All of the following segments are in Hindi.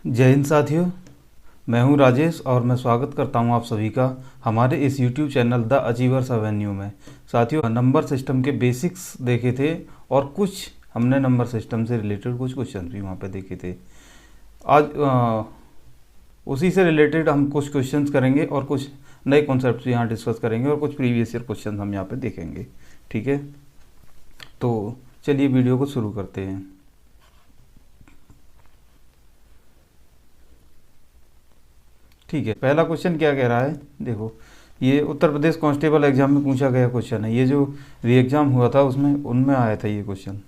जय हिंद साथियों, मैं हूं राजेश और मैं स्वागत करता हूं आप सभी का हमारे इस YouTube channel the achievers Avenue में। साथियों, नंबर सिस्टम के बेसिक्स देखे थे और कुछ हमने नंबर सिस्टम से रिलेटेड कुछ क्वेश्चन भी वहां पे देखे थे। आज उसी से रिलेटेड हम कुछ क्वेश्चंस करेंगे और कुछ नए कॉन्सेप्ट्स भी यहाँ डिस्कस करेंगे और कुछ प्रीवियस ईयर क्वेश्चन हम यहाँ पे देखेंगे। ठीक है, तो चलिए वीडियो को शुरू करते हैं। ठीक है, पहला क्वेश्चन क्या कह रहा है, देखो ये उत्तर प्रदेश कांस्टेबल एग्जाम में पूछा गया क्वेश्चन है। ये जो री एग्जाम हुआ था उसमें उनमें आया था ये क्वेश्चन।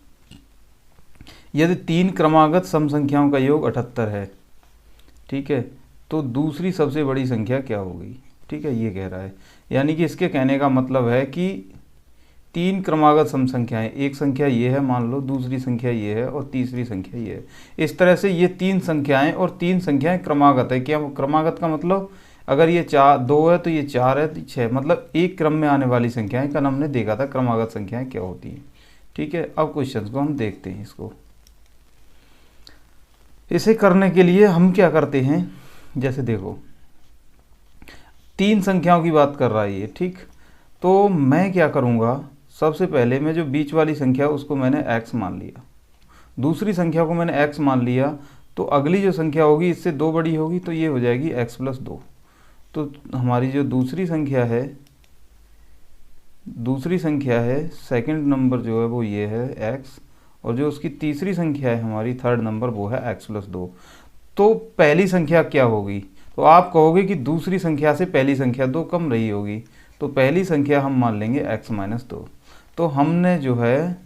यदि 3 क्रमागत सम संख्याओं का योग 78 है, ठीक है, तो दूसरी सबसे बड़ी संख्या क्या होगी। ठीक है, ये कह रहा है, यानी कि इसके कहने का मतलब है कि 3 क्रमागत सम संख्याएं, एक संख्या ये है मान लो, दूसरी संख्या ये है और तीसरी संख्या ये है। इस तरह से ये 3 संख्याएं और 3 संख्याएं क्रमागत है। क्या क्रमागत का मतलब, अगर ये 2 है तो ये 4 है तो 6, मतलब एक क्रम में आने वाली संख्याएं का हमने देखा था क्रमागत संख्याएं क्या होती हैं। ठीक है, अब क्वेश्चन को हम देखते हैं। इसको इसे करने के लिए हम क्या करते हैं, जैसे देखो 3 संख्याओं की बात कर रहा है ये, ठीक, तो मैं क्या करूँगा, सबसे पहले मैं जो बीच वाली संख्या उसको मैंने x मान लिया, दूसरी संख्या को मैंने x मान लिया, तो अगली जो संख्या होगी इससे 2 बड़ी होगी तो ये हो जाएगी x प्लस 2। तो हमारी जो दूसरी संख्या है सेकंड नंबर जो है वो ये है x, और जो उसकी तीसरी संख्या है हमारी थर्ड नंबर वो है x प्लस 2। तो पहली संख्या क्या होगी, तो आप कहोगे कि दूसरी संख्या से पहली संख्या 2 कम रही होगी, तो पहली संख्या हम मान लेंगे x माइनस 2। तो हमने जो है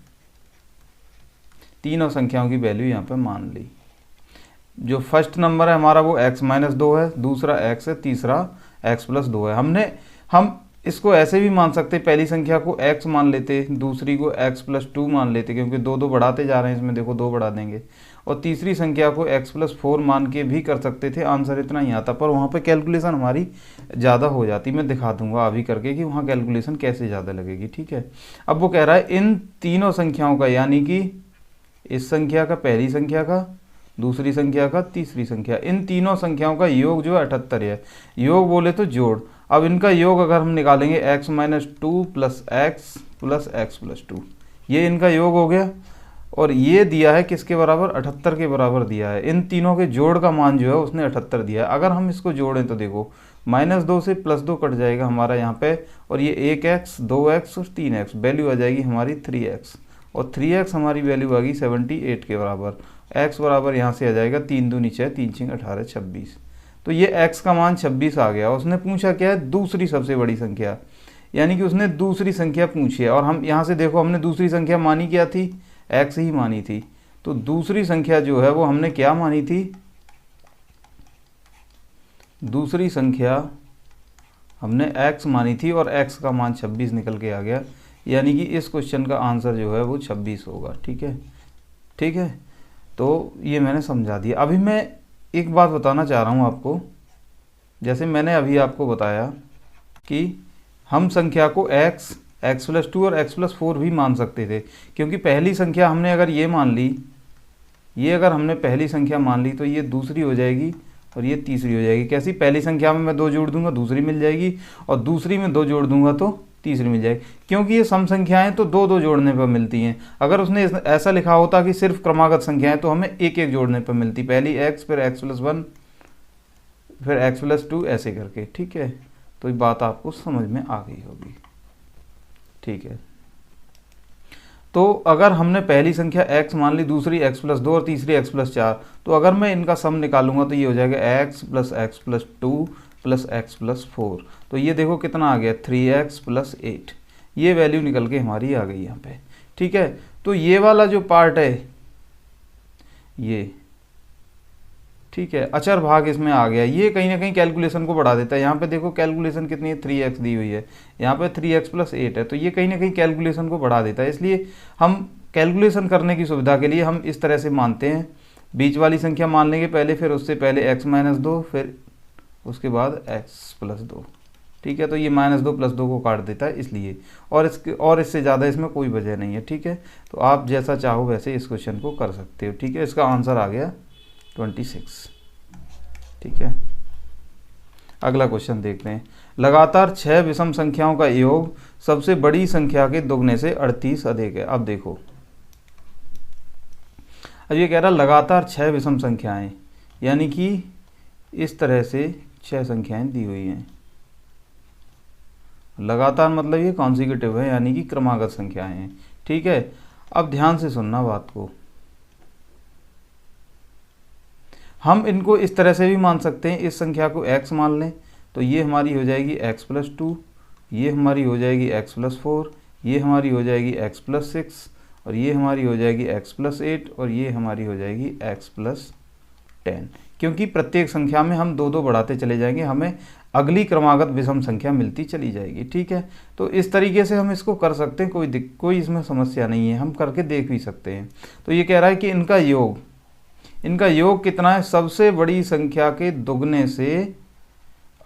तीनों संख्याओं की वैल्यू यहाँ पे मान ली। जो फर्स्ट नंबर है हमारा वो x माइनस 2 है, दूसरा x है, तीसरा x प्लस 2 है। हम इसको ऐसे भी मान सकते, पहली संख्या को x मान लेते, दूसरी को x प्लस 2 मान लेते, क्योंकि 2 बढ़ाते जा रहे हैं इसमें, देखो 2 बढ़ा देंगे, और तीसरी संख्या को x प्लस 4 मान के भी कर सकते थे। आंसर इतना ही आता, पर वहाँ पे कैलकुलेशन हमारी ज़्यादा हो जाती। मैं दिखा दूंगा अभी करके कि वहाँ कैलकुलेशन कैसे ज़्यादा लगेगी। ठीक है, अब वो कह रहा है इन तीनों संख्याओं का, यानी कि इस संख्या का, पहली संख्या का, दूसरी संख्या का, तीसरी संख्या, इन तीनों संख्याओं का योग जो है 78 है। योग बोले तो जोड़। अब इनका योग अगर हम निकालेंगे x minus 2 plus x plus x plus 2, ये इनका योग हो गया, और ये दिया है किसके बराबर, 78 के बराबर दिया है। इन तीनों के जोड़ का मान जो है उसने 78 दिया है। अगर हम इसको जोड़ें तो देखो -2 से +2 कट जाएगा हमारा यहाँ पे, और ये 1x 2x और 3x, वैल्यू आ जाएगी हमारी 3x, और 3x हमारी वैल्यू आ गई 78 के बराबर। x बराबर यहाँ से आ जाएगा 3 दूनी 6, 3 6 18 26। तो ये x का मान 26 आ गया। उसने पूछा क्या है, दूसरी सबसे बड़ी संख्या, यानी कि उसने दूसरी संख्या पूछी है। और हम यहाँ से देखो हमने दूसरी संख्या मानी क्या थी, x ही मानी थी। तो दूसरी संख्या जो है वो हमने क्या मानी थी, दूसरी संख्या हमने x मानी थी और x का मान 26 निकल के आ गया, यानी कि इस क्वेश्चन का आंसर जो है वो 26 होगा। ठीक है, ठीक है, तो ये मैंने समझा दिया। अभी मैं एक बात बताना चाह रहा हूँ आपको, जैसे मैंने अभी आपको बताया कि हम संख्या को x प्लस 2 और x प्लस 4 भी मान सकते थे, क्योंकि पहली संख्या हमने अगर ये मान ली, ये अगर हमने पहली संख्या मान ली तो ये दूसरी हो जाएगी और ये तीसरी हो जाएगी। कैसी, पहली संख्या में मैं 2 जोड़ दूंगा दूसरी मिल जाएगी, और दूसरी में 2 जोड़ दूंगा तो तीसरी मिल जाएगी, क्योंकि ये सम संख्याएं तो 2 जोड़ने पर मिलती हैं। अगर उसने ऐसा लिखा होता कि सिर्फ क्रमागत संख्याएं तो हमें 1 जोड़ने पर मिलती, पहली x फिर x प्लस 1 फिर x प्लस 2 ऐसे करके। ठीक है, तो ये बात आपको समझ में आ गई होगी। ठीक है, तो अगर हमने पहली संख्या x मान ली, दूसरी x प्लस 2 और तीसरी x प्लस 4, तो अगर मैं इनका सम निकालूंगा तो ये हो जाएगा x plus 2 plus x plus 4। तो ये देखो कितना आ गया, 3x प्लस 8, ये वैल्यू निकल के हमारी आ गई यहाँ पे। ठीक है, तो ये वाला जो पार्ट है ये, ठीक है, अचर भाग इसमें आ गया, ये कहीं ना कहीं कैलकुलेशन को बढ़ा देता है। यहाँ पे देखो कैलकुलेशन कितनी है, 3x दी हुई है, यहाँ पे 3x प्लस 8 है, तो ये कहीं ना कहीं कैलकुलेशन को बढ़ा देता है। इसलिए हम कैलकुलेशन करने की सुविधा के लिए हम इस तरह से मानते हैं, बीच वाली संख्या मान लेंगे पहले, फिर उससे पहले x माइनस 2, फिर उसके बाद x प्लस 2। ठीक है, तो ये -2 + 2 को काट देता है इसलिए, और इससे ज़्यादा इसमें कोई वजह नहीं है। ठीक है, तो आप जैसा चाहो वैसे इस क्वेश्चन को कर सकते हो। ठीक है, इसका आंसर आ गया 26। ठीक है, अगला क्वेश्चन देखते हैं। लगातार 6 विषम संख्याओं का योग सबसे बड़ी संख्या के दुगने से 38 अधिक है। अब देखो, अब ये कह रहा लगातार 6 विषम संख्याएं, यानी कि इस तरह से 6 संख्याएं दी हुई हैं। लगातार मतलब ये कॉन्सिक्यूटिव है, यानी कि क्रमागत संख्याएं हैं। ठीक है, अब ध्यान से सुनना बात को। हम इनको इस तरह से भी मान सकते हैं, इस संख्या को x मान लें तो ये हमारी हो जाएगी x+2, ये हमारी हो जाएगी x+4, ये हमारी हो जाएगी x+6, और ये हमारी हो जाएगी x+8, और ये हमारी हो जाएगी x+10। क्योंकि प्रत्येक संख्या में हम 2-2 बढ़ाते चले जाएंगे, हमें अगली क्रमागत विषम संख्या मिलती चली जाएगी। ठीक है, तो इस तरीके से हम इसको कर सकते हैं, कोई इसमें समस्या नहीं है, हम करके देख भी सकते हैं। तो ये कह रहा है कि इनका योग कितना है, सबसे बड़ी संख्या के दुगने से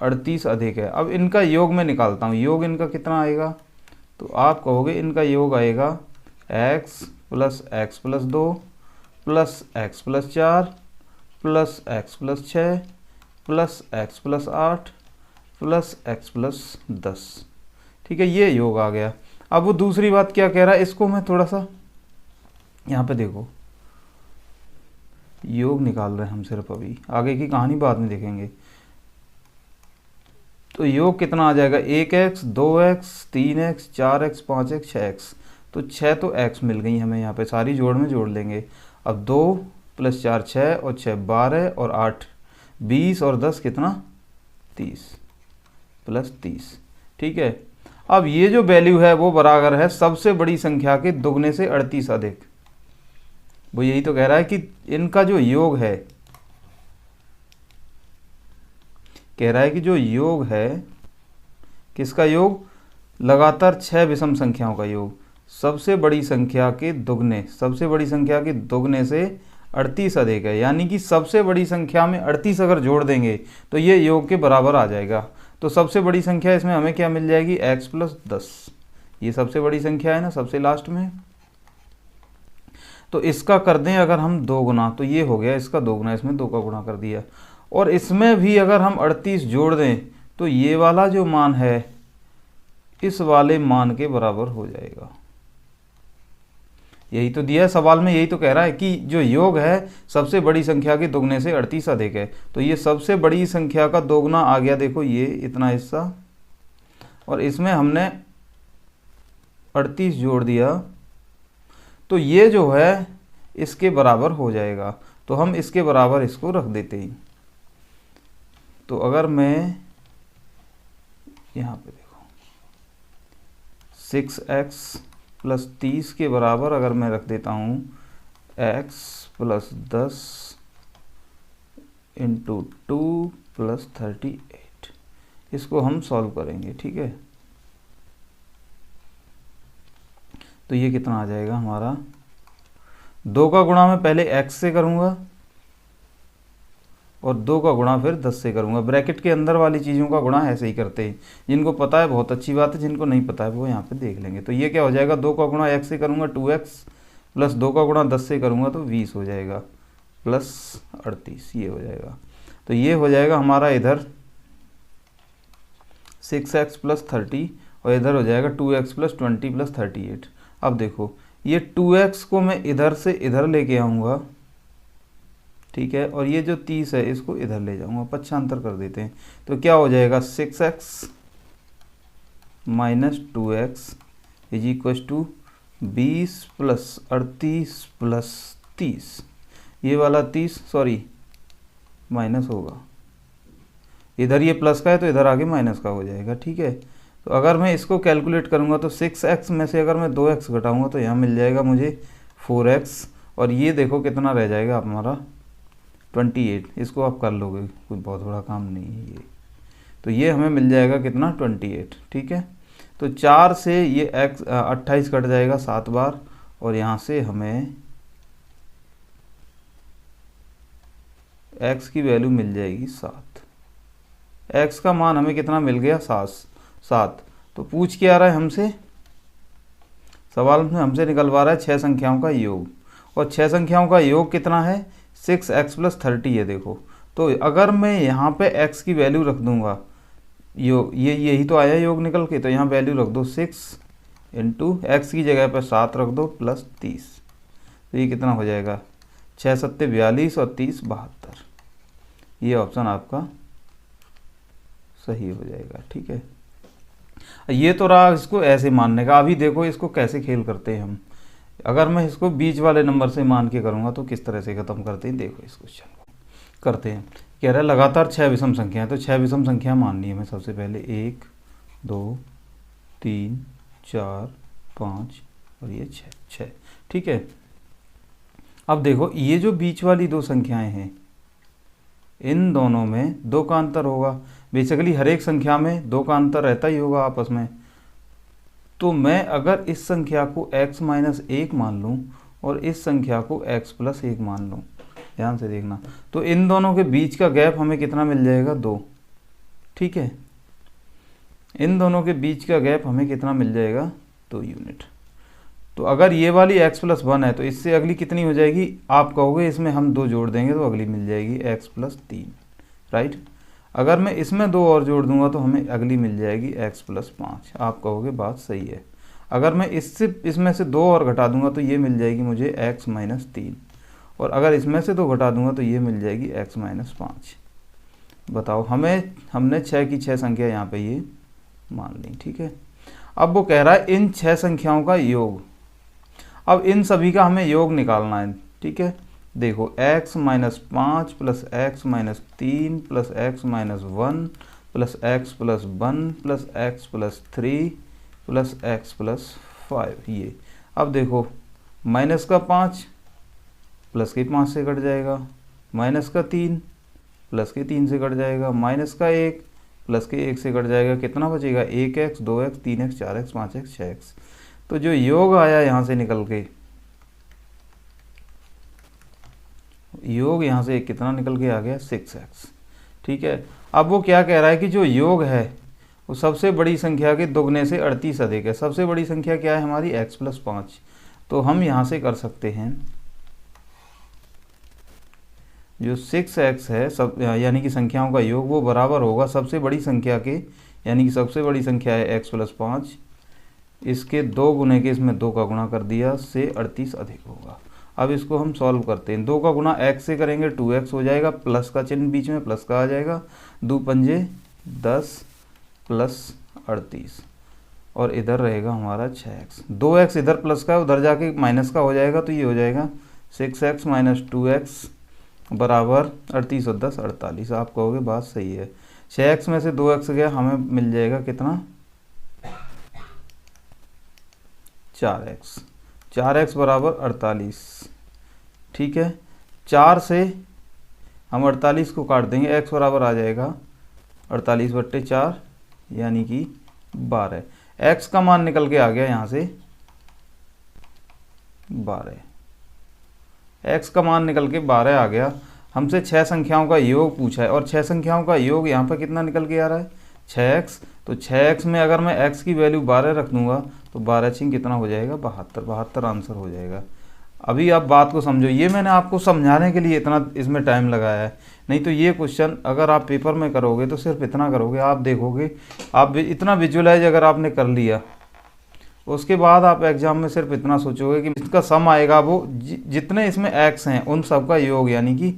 38 अधिक है। अब इनका योग मैं निकालता हूँ, योग इनका कितना आएगा, तो आप कहोगे इनका योग आएगा x + x+2 + x+4 + x+6 + x+8 + x+10। ठीक है, ये योग आ गया। अब वो दूसरी बात क्या कह रहा है, इसको मैं थोड़ा सा यहाँ पे देखो, योग निकाल रहे हैं हम सिर्फ, अभी आगे की कहानी बाद में देखेंगे। तो योग कितना आ जाएगा, 1x 2x 3x 4x 5x 6x, तो 6 तो x मिल गई हमें यहाँ पे, सारी जोड़ में जोड़ लेंगे। अब 2 + 4 6 और 6 12 और 8 20 और 10 कितना 30 + 30। ठीक है, अब ये जो वैल्यू है वो बराबर है सबसे बड़ी संख्या के दुगने से 38 अधिक। वो यही तो कह रहा है कि इनका जो योग है, कह रहा है कि जो योग है, किसका योग, लगातार 6 विषम संख्याओं का योग सबसे बड़ी संख्या के दुगने से 38 अधिक है। यानी कि सबसे बड़ी संख्या में 38 अगर जोड़ देंगे तो ये योग के बराबर आ जाएगा। तो सबसे बड़ी संख्या इसमें हमें क्या मिल जाएगी, x+10। ये सबसे बड़ी संख्या है ना, सबसे लास्ट में। तो इसका कर दें अगर हम 2 गुना, तो ये हो गया इसका 2 गुना, इसमें 2 का गुणा कर दिया। और इसमें भी अगर हम 38 जोड़ दें तो ये वाला जो मान है इस वाले मान के बराबर हो जाएगा। यही तो दिया है सवाल में, यही तो कह रहा है कि जो योग है सबसे बड़ी संख्या के दुगने से 38 अधिक है। तो ये सबसे बड़ी संख्या का दोगुना आ गया, देखो ये इतना हिस्सा, और इसमें हमने 38 जोड़ दिया, तो ये जो है इसके बराबर हो जाएगा। तो हम इसके बराबर इसको रख देते हैं। तो अगर मैं यहाँ पे देखो 6x + 30 के बराबर अगर मैं रख देता हूँ x + 10 × 2 + 38, इसको हम सॉल्व करेंगे। ठीक है, तो ये कितना आ जाएगा हमारा, 2 का गुणा मैं पहले x से करूँगा और 2 का गुणा फिर 10 से करूँगा। ब्रैकेट के अंदर वाली चीज़ों का गुणा ऐसे ही करते हैं, जिनको पता है बहुत अच्छी बात है, जिनको नहीं पता है वो यहाँ पे देख लेंगे। तो ये क्या हो जाएगा, 2 का गुणा x से करूँगा 2x + 2 का गुणा 10 से करूँगा तो 20 हो जाएगा + 38, ये हो जाएगा। तो ये हो जाएगा हमारा इधर 6x + 30 और इधर हो जाएगा 2x + 20 + 38। अब देखो ये 2x को मैं इधर से इधर लेके आऊँगा, ठीक है, और ये जो 30 है इसको इधर ले जाऊँगा, पक्षांतर कर देते हैं। तो क्या हो जाएगा, 6x - 2x = 20 + 38 + 30। ये वाला 30 सॉरी माइनस होगा, इधर ये प्लस का है तो इधर आगे माइनस का हो जाएगा। ठीक है, तो अगर मैं इसको कैलकुलेट करूँगा तो 6x में से अगर मैं 2x घटाऊँगा तो यहाँ मिल जाएगा मुझे 4x, और ये देखो कितना रह जाएगा हमारा 28। इसको आप कर लोगे, कोई बहुत बड़ा काम नहीं है ये। तो ये हमें मिल जाएगा कितना 28। ठीक है, तो 4 से ये x 28 कट जाएगा 7 बार, और यहाँ से हमें x की वैल्यू मिल जाएगी 7। x का मान हमें कितना मिल गया, 7। तो पूछ क्या आ रहा है हमसे, सवाल में हमसे निकलवा रहा है 6 संख्याओं का योग, और 6 संख्याओं का योग कितना है, 6x + 30 है देखो। तो अगर मैं यहाँ पे x की वैल्यू रख दूंगा, यही तो आया योग निकल के, तो यहाँ वैल्यू रख दो 6 इंटू एक्स की जगह पर 7 रख दो प्लस 30, तो ये कितना हो जाएगा 6 सत्ते 42 और 30 72। ये ऑप्शन आपका सही हो जाएगा। ठीक है, ये तो रहा इसको ऐसे मानने का। अभी देखो इसको कैसे खेल करते हैं हम। अगर मैं इसको बीच वाले नंबर से मान के करूँगा तो किस तरह से ख़त्म करते हैं, देखो इस क्वेश्चन को करते हैं। कह रहा है लगातार 6 विषम संख्या है, तो 6 विषम संख्या माननी है हमें। सबसे पहले 1 2 3 4 5 और ये 6। ठीक है, अब देखो ये जो बीच वाली दो संख्याएं हैं, इन दोनों में 2 का अंतर होगा। बेसिकली हर एक संख्या में 2 का अंतर रहता ही होगा आपस में। तो मैं अगर इस संख्या को x माइनस 1 मान लूँ और इस संख्या को x प्लस 1 मान लूँ, ध्यान से देखना, तो इन दोनों के बीच का गैप हमें कितना मिल जाएगा 2। ठीक है, इन दोनों के बीच का गैप हमें कितना मिल जाएगा 2 यूनिट। तो अगर ये वाली x प्लस 1 है तो इससे अगली कितनी हो जाएगी, आप कहोगे इसमें हम 2 जोड़ देंगे तो अगली मिल जाएगी x प्लस 3, राइट। अगर मैं इसमें 2 और जोड़ दूंगा तो हमें अगली मिल जाएगी x प्लस 5, आप कहोगे बात सही है। अगर मैं इसमें से 2 और घटा दूंगा तो ये मिल जाएगी मुझे x माइनस 3, और अगर इसमें से 2 घटा दूंगा तो ये मिल जाएगी x माइनस 5। बताओ, हमने 6 की 6 संख्या यहाँ पे ये मान ली। ठीक है, अब वो कह रहा है इन 6 संख्याओं का योग। अब इन सभी का हमें योग निकालना है। ठीक है, देखो x minus 5 plus x minus 3 plus x minus 1 plus x plus 1 plus x plus 3 plus x plus 5। ये अब देखो माइनस का 5 प्लस के 5 से कट जाएगा, माइनस का 3 प्लस के 3 से कट जाएगा, माइनस का 1 प्लस के 1 से कट जाएगा। कितना बचेगा 1x 2x 3x 4x 5x 6x। तो जो योग आया यहाँ से निकल के, योग यहाँ से कितना निकल के आ गया 6x। ठीक है, अब वो क्या कह रहा है कि जो योग है वो सबसे बड़ी संख्या के दुगने से 38 अधिक है। सबसे बड़ी संख्या क्या है हमारी x प्लस 5। तो हम यहाँ से कर सकते हैं जो 6x है सब यानी कि संख्याओं का योग, वो बराबर होगा सबसे बड़ी संख्या के, यानी कि सबसे बड़ी संख्या है x प्लस 5, इसके 2 गुने के इसमें 2 का गुणा कर दिया से 38 अधिक होगा। अब इसको हम सॉल्व करते हैं। 2 का गुणा x से करेंगे 2x हो जाएगा, प्लस का चिन्ह बीच में प्लस का आ जाएगा, 2 पंजे 10 प्लस 38 और इधर रहेगा हमारा 6x। 2x इधर प्लस का उधर जाके माइनस का हो जाएगा, तो ये हो जाएगा 6x माइनस 2x बराबर 38 और 10 48। आप कहोगे बात सही है। 6x में से 2x गया, हमें मिल जाएगा कितना 4x। 4x बराबर 48। ठीक है, 4 से हम 48 को काट देंगे, x बराबर आ जाएगा 48 बट्टे 4 यानी कि 12। x का मान निकल के आ गया यहाँ से 12। x का मान निकल के 12 आ गया। हमसे 6 संख्याओं का योग पूछा है और 6 संख्याओं का योग यहाँ पर कितना निकल के आ रहा है 6x। तो 6x में अगर मैं x की वैल्यू 12 रख दूंगा तो 12 छिंग कितना हो जाएगा 72 आंसर हो जाएगा। अभी आप बात को समझो, ये मैंने आपको समझाने के लिए इतना इसमें टाइम लगाया है, नहीं तो ये क्वेश्चन अगर आप पेपर में करोगे तो सिर्फ इतना करोगे, आप देखोगे, आप इतना विजुअलाइज अगर आपने कर लिया उसके बाद आप एग्जाम में सिर्फ इतना सोचोगे कि इसका सम आएगा वो जितने इसमें x हैं उन सब का योग, यानी कि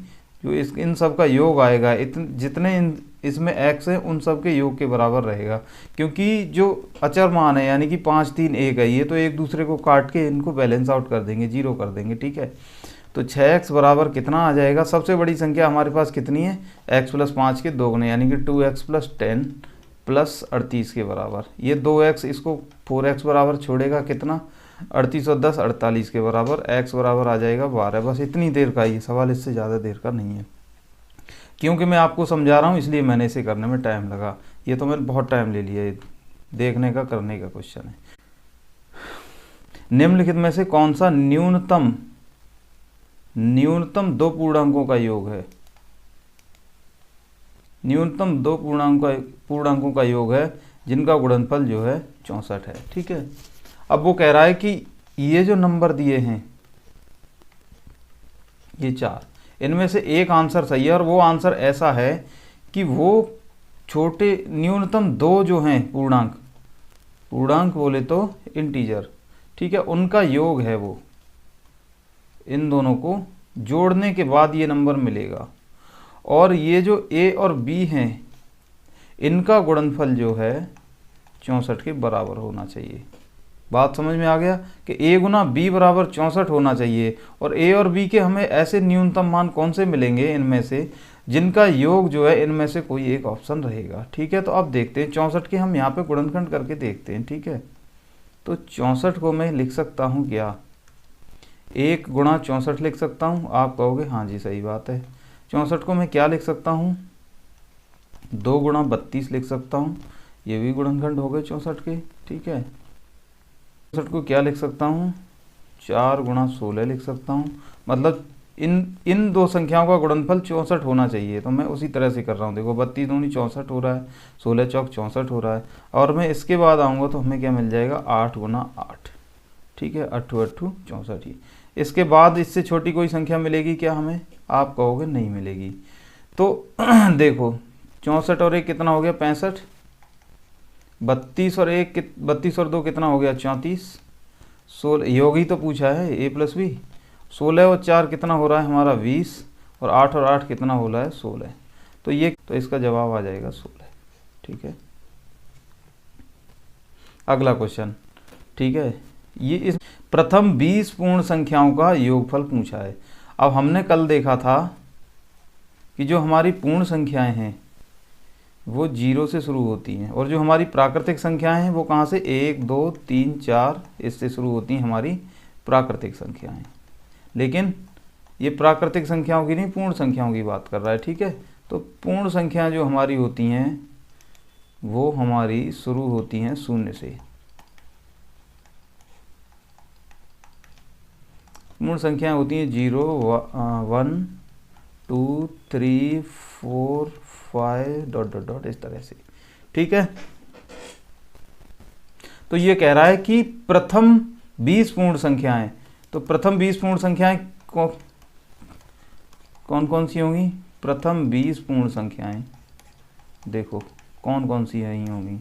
जो इन सब का योग आएगा जितने इसमें x है उन सब के योग के बराबर रहेगा। क्योंकि जो अचर मान है यानी कि 5 3 1 है, ये तो एक दूसरे को काट के इनको बैलेंस आउट कर देंगे, जीरो कर देंगे। ठीक है, तो 6x बराबर कितना आ जाएगा, सबसे बड़ी संख्या हमारे पास कितनी है x प्लस 5 के 2 गुने यानी कि 2x प्लस 10 प्लस 38 के बराबर। ये 2x इसको 4x बराबर छोड़ेगा कितना 38 और 10 48 के बराबर, x बराबर आ जाएगा 12। बस इतनी देर का ये सवाल, इससे ज़्यादा देर का नहीं है। क्योंकि मैं आपको समझा रहा हूँ इसलिए मैंने इसे करने में टाइम लगा, ये तो मैंने बहुत टाइम ले लिया, देखने का करने का क्वेश्चन है। निम्नलिखित में से कौन सा न्यूनतम 2 पूर्णांकों का योग है। न्यूनतम 2 पूर्णांकों का योग है जिनका गुणनफल जो है 64 है। ठीक है, अब वो कह रहा है कि ये जो नंबर दिए हैं ये 4, इनमें से एक आंसर सही है और वो आंसर ऐसा है कि वो छोटे न्यूनतम दो जो हैं पूर्णांक, पूर्णांक बोले तो इंटीजर, ठीक है, उनका योग है वो, इन दोनों को जोड़ने के बाद ये नंबर मिलेगा। और ये जो a और b हैं इनका गुणनफल जो है 64 के बराबर होना चाहिए। बात समझ में आ गया कि a गुना b बराबर 64 होना चाहिए। और a और b के हमें ऐसे न्यूनतम मान कौन से मिलेंगे इनमें से जिनका योग जो है इनमें से कोई एक ऑप्शन रहेगा। ठीक है, तो अब देखते हैं 64 के हम यहाँ पे गुणनखंड करके देखते हैं। ठीक है, तो 64 को मैं लिख सकता हूँ क्या, 1 गुणा 64 लिख सकता हूँ। आप कहोगे हाँ जी सही बात है। 64 को मैं क्या लिख सकता हूँ, 2 गुणा 32 लिख सकता हूँ, ये भी गुणनखंड हो गए 64 के। ठीक है, 64 को क्या लिख सकता हूँ, 4 गुणा 16 लिख सकता हूँ। मतलब इन दो संख्याओं का गुणनफल 64 होना चाहिए। तो मैं उसी तरह से कर रहा हूँ। देखो 32 दूनी 64 हो रहा है, 16 चौक 64 हो रहा है। और मैं इसके बाद आऊँगा तो हमें क्या मिल जाएगा, 8 गुना 8। ठीक है, 8 8 64 ही। इसके बाद इससे छोटी कोई संख्या मिलेगी क्या हमें, आप कहोगे नहीं मिलेगी। तो देखो 64 और 1 कितना हो गया, 65। 32 और 1 32 और 2 कितना हो गया, 34। 16 योग ही तो पूछा है, a प्लस बी। 16 और 4 कितना हो रहा है हमारा 20। और 8 और 8 कितना हो रहा है 16। तो ये तो इसका जवाब आ जाएगा 16। ठीक है, अगला क्वेश्चन। ठीक है, ये इस प्रथम 20 पूर्ण संख्याओं का योगफल पूछा है। अब हमने कल देखा था कि जो हमारी पूर्ण संख्याएं हैं वो 0 से शुरू होती हैं और जो हमारी प्राकृतिक संख्याएं हैं वो कहाँ से, 1 2 3 4 इससे शुरू होती हैं हमारी प्राकृतिक संख्याएं। लेकिन ये प्राकृतिक संख्याओं की नहीं, पूर्ण संख्याओं की बात कर रहा है। ठीक है, तो पूर्ण संख्याएं जो हमारी होती हैं वो हमारी शुरू होती हैं 0 से। पूर्ण संख्याएं होती हैं 0 1 2 3 4 5 डॉट डॉट डॉट इस तरह से। ठीक है, तो ये कह रहा है कि प्रथम 20 पूर्ण संख्याएं, तो प्रथम 20 पूर्ण संख्याएं कौन कौन सी होंगी, प्रथम 20 पूर्ण संख्याएं देखो कौन कौन सी है होंगी।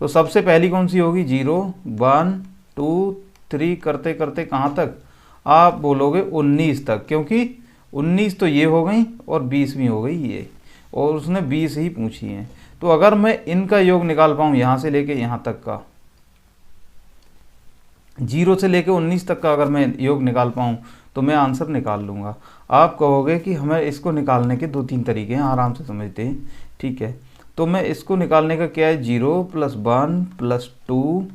तो सबसे पहली कौन सी होगी, 0 1 2 3 करते करते कहाँ तक, आप बोलोगे 19 तक, क्योंकि 19 तो ये हो गई और 20 भी हो गई ये, और उसने 20 ही पूछी हैं। तो अगर मैं इनका योग निकाल पाऊँ यहाँ से लेके यहाँ तक का, 0 से लेके 19 तक का अगर मैं योग निकाल पाऊँ तो मैं आंसर निकाल लूँगा। आप कहोगे कि हमें इसको निकालने के 2-3 तरीके हैं, आराम से समझते हैं। ठीक है, तो मैं इसको निकालने का क्या है, 0 + 1 + 2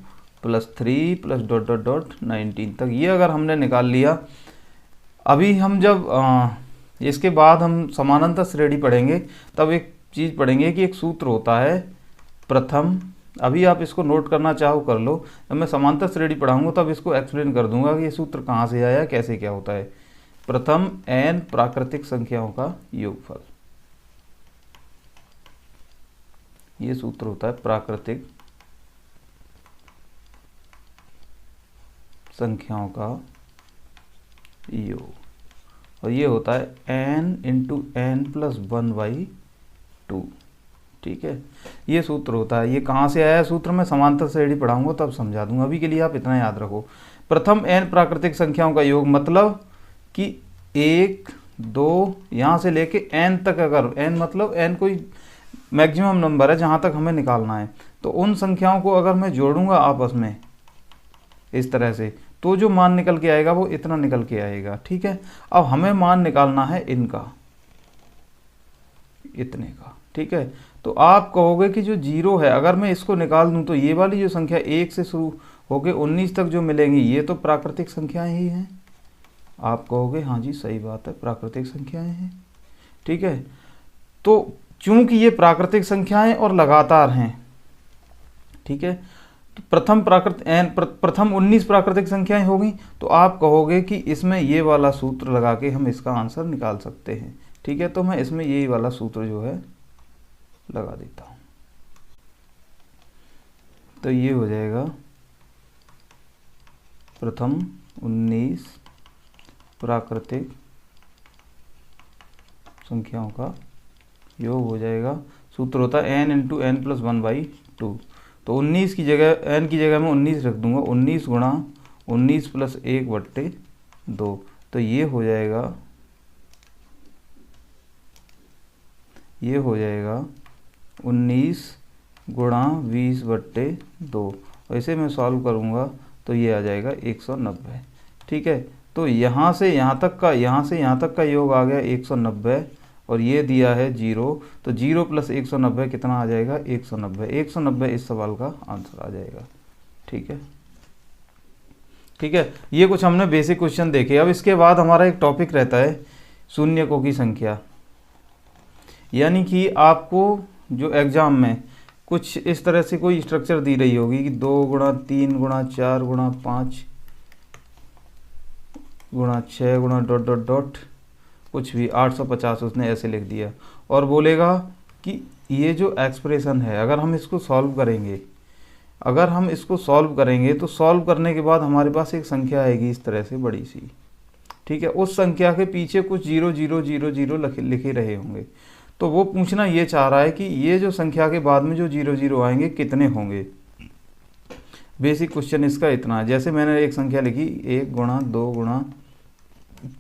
+ 3 + डॉट डॉट डॉट 19 तक, ये अगर हमने निकाल लिया। अभी हम जब इसके बाद हम समानांतर श्रेणी पढ़ेंगे तब एक चीज़ पढ़ेंगे कि एक सूत्र होता है प्रथम, अभी आप इसको नोट करना चाहो कर लो, जब मैं समांतर श्रेणी पढ़ाऊंगा तब इसको एक्सप्लेन कर दूंगा कि ये सूत्र कहाँ से आया, कैसे क्या होता है। प्रथम n प्राकृतिक संख्याओं का योगफल, ये सूत्र होता है प्राकृतिक संख्याओं का योग, और ये होता है n × n + 1/2। ठीक है, ये सूत्र होता है। ये कहाँ से आया सूत्र, मैं समांतर श्रेणी पढ़ाऊंगा तब समझा दूंगा। अभी के लिए आप इतना याद रखो, प्रथम n प्राकृतिक संख्याओं का योग, मतलब कि 1 2 यहाँ से लेके n तक, अगर n मतलब n कोई मैक्सिमम नंबर है जहाँ तक हमें निकालना है, तो उन संख्याओं को अगर मैं जोड़ूंगा आपस में इस तरह से, तो जो मान निकल के आएगा वो इतना निकल के आएगा। ठीक है, अब हमें मान निकालना है इनका, इतने का। ठीक है, तो आप कहोगे कि जो 0 है अगर मैं इसको निकाल दूं तो ये वाली जो संख्या 1 से शुरू होके 19 तक जो मिलेंगी ये तो प्राकृतिक संख्याएं ही हैं। आप कहोगे हाँ जी सही बात है, प्राकृतिक संख्याएं हैं। ठीक है, तो चूंकि ये प्राकृतिक संख्याएं और लगातार हैं, ठीक है, तो प्रथम 19 प्राकृतिक संख्याएं होगी, तो आप कहोगे कि इसमें ये वाला सूत्र लगा के हम इसका आंसर निकाल सकते हैं। ठीक है, तो मैं इसमें यही वाला सूत्र जो है लगा देता हूं, तो ये हो जाएगा प्रथम 19 प्राकृतिक संख्याओं का योग हो जाएगा। सूत्र होता है n इंटू एन प्लस 1/2। तो 19 की जगह n की जगह मैं 19 रख दूंगा, 19 गुणा 19 प्लस 1/2। तो ये हो जाएगा 19 गुणा 20/2। वैसे मैं सॉल्व करूँगा तो ये आ जाएगा 190। ठीक है, तो यहाँ से यहाँ तक का योग आ गया 190 और ये दिया है 0। तो 0 प्लस 190 कितना आ जाएगा? 190। 190 इस सवाल का आंसर आ जाएगा। ठीक है, ठीक है, ये कुछ हमने बेसिक क्वेश्चन देखे। अब इसके बाद हमारा एक टॉपिक रहता है शून्यकों की संख्या। यानी कि आपको जो एग्ज़ाम में कुछ इस तरह से कोई स्ट्रक्चर दी रही होगी कि 2 गुणा 3 गुणा 4 गुणा 5 गुणा 6 गुणा डॉट डॉट डॉट कुछ भी 850 उसने ऐसे लिख दिया और बोलेगा कि ये जो एक्सप्रेशन है अगर हम इसको सॉल्व करेंगे तो सॉल्व करने के बाद हमारे पास एक संख्या आएगी इस तरह से बड़ी सी। ठीक है, उस संख्या के पीछे कुछ 0 0 0 0 लिखे रहे होंगे। तो वो पूछना ये चाह रहा है कि ये जो संख्या के बाद में जो 0 0 आएंगे कितने होंगे। बेसिक क्वेश्चन इसका इतना है। जैसे मैंने एक संख्या लिखी 1 गुणा 2 गुणा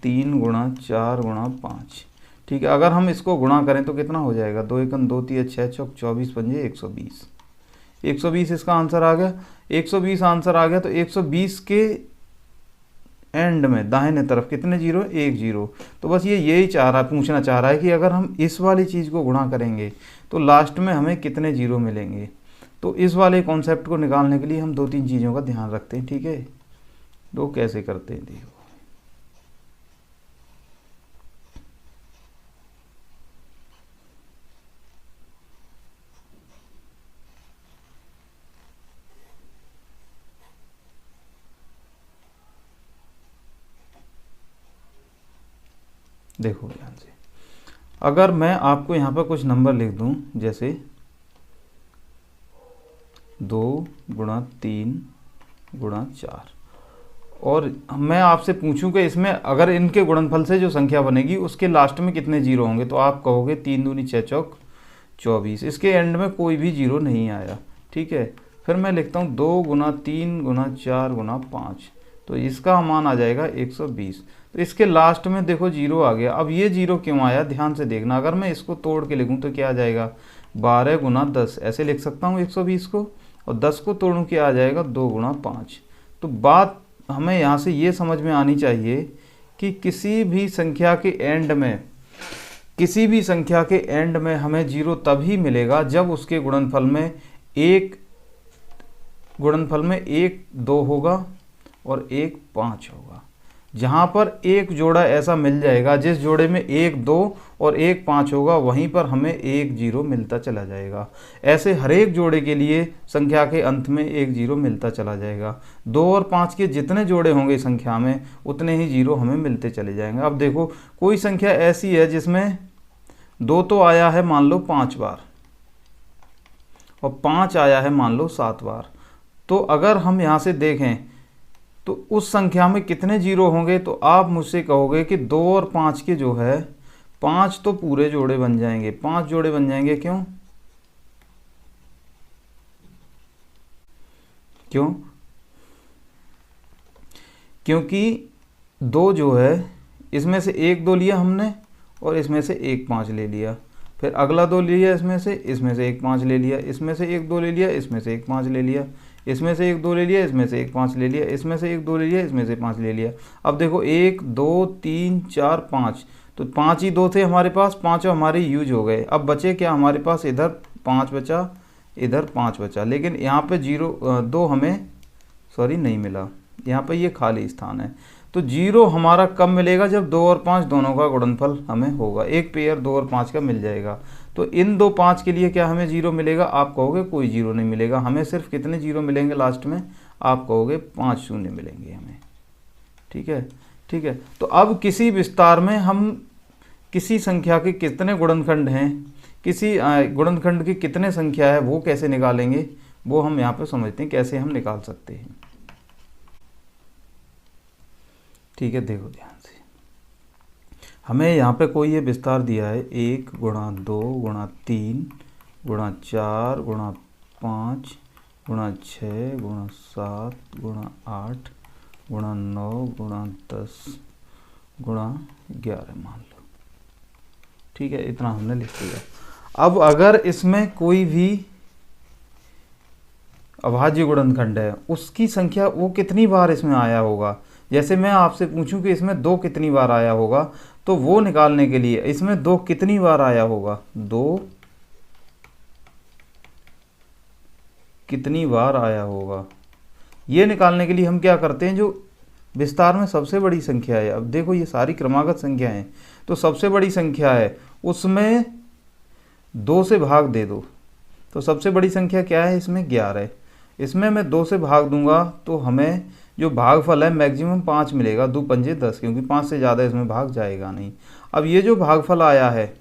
3 गुणा 4 गुणा 5। ठीक है, अगर हम इसको गुणा करें तो कितना हो जाएगा? 2 एकम 2 3 6 चौक 24 पंजे 120। 120 इसका आंसर आ गया। 120 आंसर आ गया तो 120 के एंड में दाहिने तरफ कितने जीरो? 1 0। तो बस ये यही पूछना चाह रहा है कि अगर हम इस वाली चीज़ को गुणा करेंगे तो लास्ट में हमें कितने जीरो मिलेंगे। तो इस वाले कॉन्सेप्ट को निकालने के लिए हम 2-3 चीज़ों का ध्यान रखते हैं। ठीक है, तो कैसे करते हैं देखो। देखो ध्यान से, अगर मैं आपको यहाँ पर कुछ नंबर लिख दूँ जैसे 2 गुणा 3 गुणा 4 और मैं आपसे पूछूं कि इसमें अगर इनके गुणनफल से जो संख्या बनेगी उसके लास्ट में कितने जीरो होंगे, तो आप कहोगे 3 दूनी 6 चौक 24। इसके एंड में कोई भी जीरो नहीं आया। ठीक है, फिर मैं लिखता हूँ 2 गुणा 3 गुणा 4 गुणा 5। तो इसका मान आ जाएगा 120। तो इसके लास्ट में देखो जीरो आ गया। अब ये जीरो क्यों आया ध्यान से देखना। अगर मैं इसको तोड़ के लिखूँ तो क्या आ जाएगा? 12 गुना 10 ऐसे लिख सकता हूँ 120 को, और 10 को तोड़ूँ क्या आ जाएगा? 2 गुणा 5। तो बात हमें यहाँ से ये समझ में आनी चाहिए कि किसी भी संख्या के एंड में हमें जीरो तभी मिलेगा जब उसके गुणनफल में एक 2 होगा और एक 5 होगा। जहाँ पर एक जोड़ा ऐसा मिल जाएगा जिस जोड़े में 1 2 और 1 5 होगा, वहीं पर हमें 1 0 मिलता चला जाएगा। ऐसे हर एक जोड़े के लिए संख्या के अंत में 1 0 मिलता चला जाएगा। 2 और 5 के जितने जोड़े होंगे संख्या में उतने ही जीरो हमें मिलते चले जाएंगे। अब देखो कोई संख्या ऐसी है जिसमें 2 तो आया है मान लो 5 बार और 5 आया है मान लो 7 बार। तो अगर हम यहाँ से देखें तो उस संख्या में कितने जीरो होंगे, तो आप मुझसे कहोगे कि 2 और 5 के जो है 5 तो पूरे जोड़े बन जाएंगे, 5 जोड़े बन जाएंगे। क्यों? क्योंकि 2 जो है इसमें से 1 2 लिया हमने और इसमें से 1 5 ले लिया, फिर अगला 2 लिया इसमें से 1 5 ले लिया, इसमें से 1 2 ले लिया, इसमें से 1 5 ले लिया, इसमें से 1 2 ले लिया, इसमें से 1 5 ले लिया, इसमें से 1 2 ले लिया, इसमें से 5 ले लिया। अब देखो 1 2 3 4 5, तो 5 ही 2 थे हमारे पास, 5 हमारे यूज हो गए। अब बचे क्या हमारे पास? इधर 5 बचा, इधर 5 बचा, लेकिन यहाँ पे 2 हमें नहीं मिला, यहाँ पे ये खाली स्थान है। तो जीरो हमारा कब मिलेगा? जब 2 और 5 दोनों का गुणनफल हमें होगा। एक पेयर 2 और 5 का मिल जाएगा। तो इन 2 5 के लिए क्या हमें जीरो मिलेगा? आप कहोगे कोई जीरो नहीं मिलेगा। हमें सिर्फ कितने जीरो मिलेंगे लास्ट में? आप कहोगे 5 शून्य मिलेंगे हमें। ठीक है, ठीक है। तो अब किसी विस्तार में हम किसी संख्या के कितने गुणनखंड हैं, किसी गुणनखंड की कितने संख्या है, वो कैसे निकालेंगे, वो हम यहाँ पे समझते हैं कैसे हम निकाल सकते हैं। ठीक है, देखो ध्यान से, हमें यहाँ पे कोई ये विस्तार दिया है 1 गुणा 2 गुणा 3 गुणा 4 गुणा 5 गुणा 6 गुणा 7 गुणा 8 गुणा 9 गुणा 10 गुणा 11 मान लो। ठीक है, इतना हमने लिख दिया। अब अगर इसमें कोई भी अभाज्य गुणनखंड है, उसकी संख्या वो कितनी बार इसमें आया होगा, जैसे मैं आपसे पूछूं कि इसमें 2 कितनी बार आया होगा, तो वो निकालने के लिए इसमें 2 कितनी बार आया होगा, 2 कितनी बार आया होगा, ये निकालने के लिए हम क्या करते हैं, जो विस्तार में सबसे बड़ी संख्या है, अब देखो ये सारी क्रमागत संख्या हैं, तो सबसे बड़ी संख्या है उसमें 2 से भाग दे दो। तो सबसे बड़ी संख्या क्या है इसमें, 11 है। इसमें मैं 2 से भाग दूंगा तो हमें जो भागफल है मैक्सिमम 5 मिलेगा, 2 पंजे 10, क्योंकि 5 से ज़्यादा इसमें भाग जाएगा नहीं। अब ये जो भागफल आया है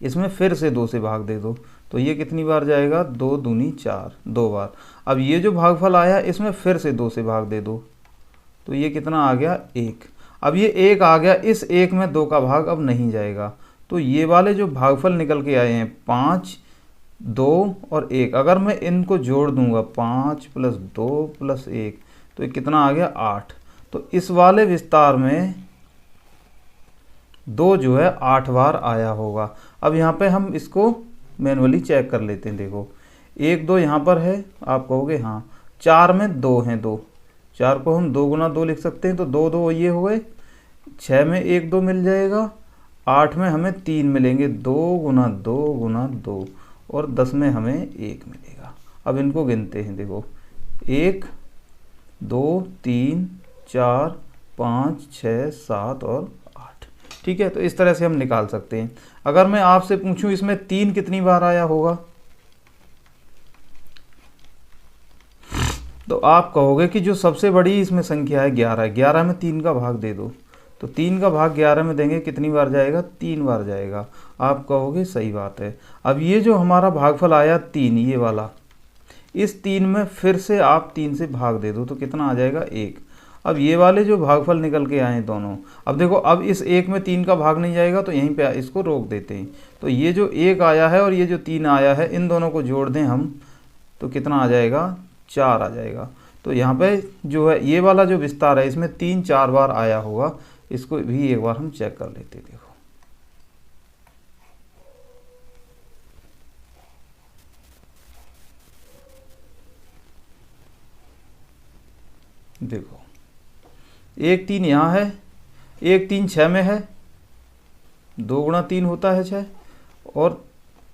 इसमें फिर से 2 से भाग दे दो, तो ये कितनी बार जाएगा, 2 दूनी 4, 2 बार। अब ये जो भागफल आया इसमें फिर से 2 से भाग दे दो, तो ये कितना आ गया, 1। अब ये 1 आ गया, इस 1 में 2 का भाग अब नहीं जाएगा, तो ये वाले जो भागफल निकल के आए हैं 5, 2 और 1, अगर मैं इनको जोड़ दूंगा 5 + 2 + 1, तो ये कितना आ गया, 8। तो इस वाले विस्तार में 2 जो है 8 बार आया होगा। अब यहाँ पे हम इसको मैनुअली चेक कर लेते हैं। देखो 1 2 यहाँ पर है, आप कहोगे हाँ, 4 में 2 हैं, 2, 4 को हम 2 गुना 2 लिख सकते हैं, तो 2 2 ये हो गए, 6 में 1 2 मिल जाएगा, 8 में हमें 3 मिलेंगे, 2 गुना 2 गुना 2, और 10 में हमें 1 मिलेगा। अब इनको गिनते हैं, देखो 1 2 3 4 5 6 7 और 8। ठीक है, तो इस तरह से हम निकाल सकते हैं। अगर मैं आपसे पूछूं इसमें 3 कितनी बार आया होगा, तो आप कहोगे कि जो सबसे बड़ी इसमें संख्या है 11, 11 में 3 का भाग दे दो, तो 3 का भाग 11 में देंगे, कितनी बार जाएगा, 3 बार जाएगा। आप कहोगे सही बात है। अब ये जो हमारा भागफल आया 3, ये वाला, इस 3 में फिर से आप 3 से भाग दे दो, तो कितना आ जाएगा, 1। अब ये वाले जो भागफल निकल के आए दोनों, अब देखो अब इस 1 में 3 का भाग नहीं जाएगा, तो यहीं पे इसको रोक देते हैं। तो ये जो 1 आया है और ये जो 3 आया है, इन दोनों को जोड़ दें हम, तो कितना आ जाएगा, 4 आ जाएगा। तो यहाँ पे जो है ये वाला जो विस्तार है इसमें 3 4 बार आया होगा, इसको भी एक बार हम चेक कर लेते हैं। देखो 1 3 यहाँ है, 1 3 6 में है, 2 गुणा 3 होता है 6, और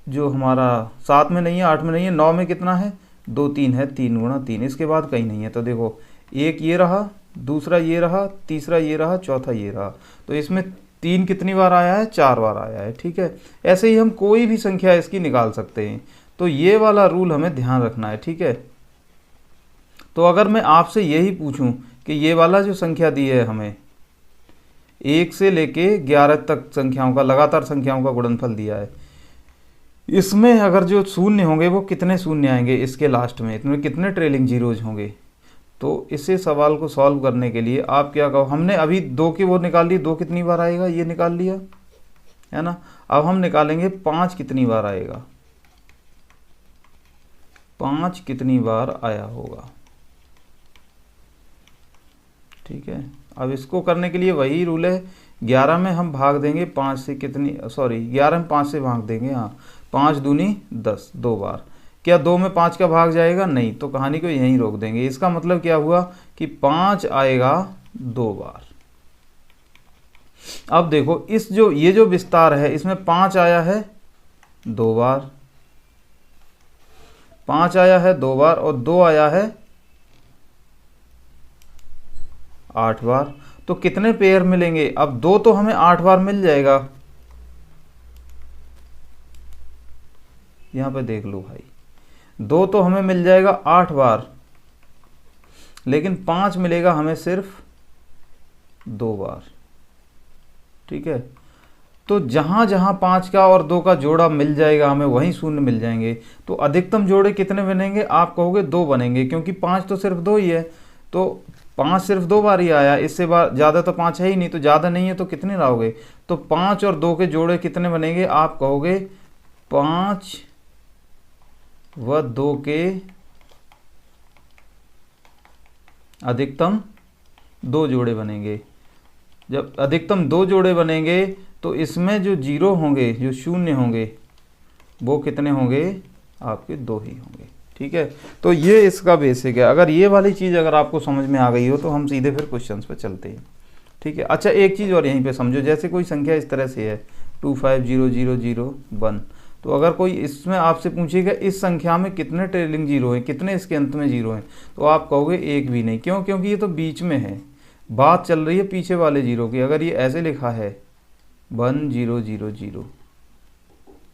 जो हमारा 7 में नहीं है, 8 में नहीं है, 9 में कितना है, 2 3 है, 3 गुणा 3, इसके बाद कहीं नहीं है। तो देखो 1 ये रहा, दूसरा ये रहा, तीसरा ये रहा, चौथा ये रहा, तो इसमें 3 कितनी बार आया है, 4 बार आया है। ठीक है, ऐसे ही हम कोई भी संख्या इसकी निकाल सकते हैं, तो ये वाला रूल हमें ध्यान रखना है। ठीक है, तो अगर मैं आपसे यही पूछूं कि ये वाला जो संख्या दी है हमें 1 से लेके 11 तक संख्याओं का, लगातार संख्याओं का गुणनफल दिया है, इसमें अगर जो शून्य होंगे वो कितने शून्य आएंगे, इसके लास्ट में इसमें कितने ट्रेलिंग जीरोज होंगे। तो इसे सवाल को सॉल्व करने के लिए आप क्या कहो, हमने अभी 2 की वो निकाल ली, 2 कितनी बार आएगा, ये निकाल लिया है ना। अब हम निकालेंगे 5 कितनी बार आएगा, 5 कितनी बार आया होगा। ठीक है, अब इसको करने के लिए वही रूल है, 11 में हम भाग देंगे 5 से, कितनी, सॉरी 11 में 5 से भाग देंगे, हाँ 5 दूनी 10, 2 बार। क्या 2 में 5 का भाग जाएगा, नहीं, तो कहानी को यहीं रोक देंगे। इसका मतलब क्या हुआ कि 5 आएगा 2 बार। अब देखो इस जो ये जो विस्तार है इसमें 5 आया है 2 बार, 5 आया है 2 बार, और 2 आया है 8 बार। तो कितने पेयर मिलेंगे, अब 2 तो हमें 8 बार मिल जाएगा। यहां पे देख लो भाई, 2 तो हमें मिल जाएगा 8 बार, लेकिन 5 मिलेगा हमें सिर्फ 2 बार। ठीक है, तो जहां जहां 5 का और 2 का जोड़ा मिल जाएगा हमें, वहीं शून्य मिल जाएंगे। तो अधिकतम जोड़े कितने बनेंगे, आप कहोगे 2 बनेंगे, क्योंकि 5 तो सिर्फ 2 ही है, तो 5 सिर्फ 2 बार ही आया, इससे बार ज़्यादा तो 5 है ही नहीं, तो ज़्यादा नहीं है तो कितने लाओगे? तो 5 और 2 के जोड़े कितने बनेंगे? आप कहोगे 5 व 2 के अधिकतम 2 जोड़े बनेंगे। जब अधिकतम 2 जोड़े बनेंगे तो इसमें जो जीरो होंगे, जो शून्य होंगे, वो कितने होंगे? आपके 2 ही होंगे। ठीक है, तो ये इसका बेसिक है। अगर ये वाली चीज़ अगर आपको समझ में आ गई हो तो हम सीधे फिर क्वेश्चंस पे चलते हैं। ठीक है, अच्छा एक चीज़ और यहीं पे समझो, जैसे कोई संख्या इस तरह से है 250001, तो अगर कोई इसमें आपसे पूछेगा इस संख्या में कितने ट्रेलिंग जीरो हैं, कितने इसके अंत में जीरो हैं, तो आप कहोगे एक भी नहीं। क्यों? क्योंकि ये तो बीच में है, बात चल रही है पीछे वाले जीरो की। अगर ये ऐसे लिखा है 1000,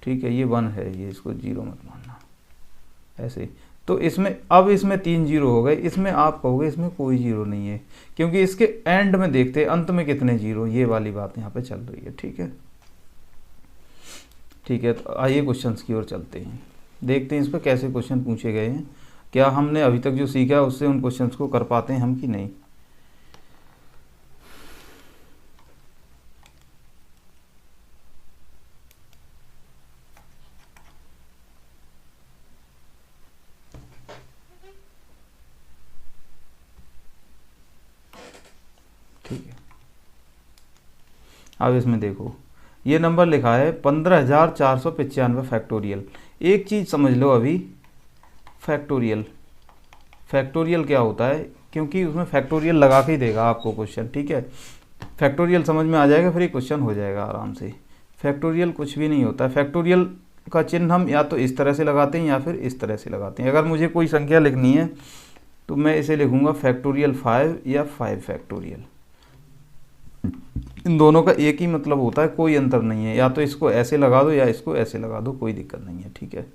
ठीक है, ये 1 है, ये इसको जीरो मत मानना ऐसे, तो इसमें अब इसमें 3 जीरो हो गए, इसमें आप कहोगे इसमें कोई जीरो नहीं है, क्योंकि इसके एंड में देखते हैं अंत में कितने जीरो, ये वाली बात यहाँ पे चल रही है। ठीक है, ठीक है, तो आइए क्वेश्चंस की ओर चलते हैं, देखते हैं इस पर कैसे क्वेश्चन पूछे गए हैं, क्या हमने अभी तक जो सीखा है उससे उन क्वेश्चंस को कर पाते हैं हम कि नहीं। ठीक है, अब इसमें देखो ये नंबर लिखा है 15,495 फैक्टोरियल। एक चीज़ समझ लो अभी, फैक्टोरियल क्या होता है, क्योंकि उसमें फैक्टोरियल लगा के ही देगा आपको क्वेश्चन। ठीक है, फैक्टोरियल समझ में आ जाएगा फिर ये क्वेश्चन हो जाएगा आराम से। फैक्टोरियल कुछ भी नहीं होता, फैक्टोरियल का चिन्ह हम या तो इस तरह से लगाते हैं या फिर इस तरह से लगाते हैं। अगर मुझे कोई संख्या लिखनी है तो मैं इसे लिखूंगा फैक्टोरियल 5 या 5 फैक्टोरियल। इन दोनों का एक ही मतलब होता है, कोई अंतर नहीं है, या तो इसको ऐसे लगा दो या इसको ऐसे लगा दो, कोई दिक्कत नहीं है। ठीक है,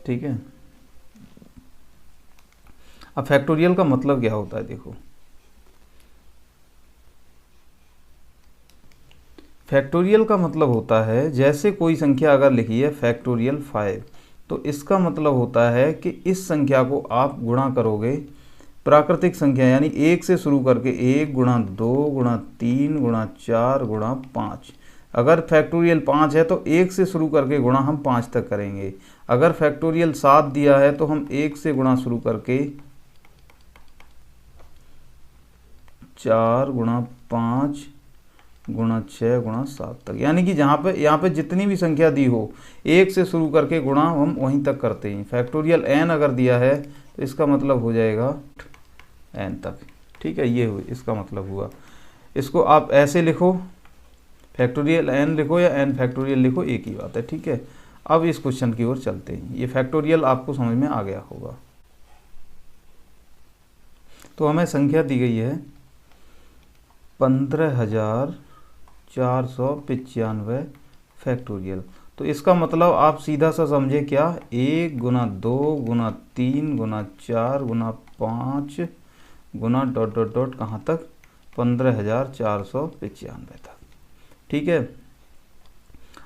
ठीक है। अब फैक्टोरियल का मतलब क्या होता है, देखो फैक्टोरियल का मतलब होता है, जैसे कोई संख्या अगर लिखी है फैक्टोरियल 5, तो इसका मतलब होता है कि इस संख्या को आप गुणा करोगे प्राकृतिक संख्या यानी 1 से शुरू करके 1 गुणा 2 गुणा 3 गुणा 4 गुणा 5। अगर फैक्टोरियल 5 है तो 1 से शुरू करके गुणा हम 5 तक करेंगे। अगर फैक्टोरियल 7 दिया है तो हम 1 से गुणा शुरू करके 4 गुणा 5 गुणा 6 गुणा 7 तक, यानी कि यहाँ पे जितनी भी संख्या दी हो 1 से शुरू करके गुणा हम वहीं तक करते हैं। फैक्टोरियल n अगर दिया है तो इसका मतलब हो जाएगा n तक। ठीक है, ये इसका मतलब हुआ। इसको आप ऐसे लिखो, फैक्टोरियल n लिखो या n फैक्टोरियल लिखो, एक ही बात है। ठीक है, अब इस क्वेश्चन की ओर चलते हैं। ये फैक्टोरियल आपको समझ में आ गया होगा। तो हमें संख्या दी गई है 15,495 फैक्टोरियल। तो इसका मतलब आप सीधा सा समझे क्या, 1 गुना 2 गुना 3 गुना 4 गुना 5 गुना डॉट डॉट डॉट कहाँ तक, 15,495 तक। ठीक है,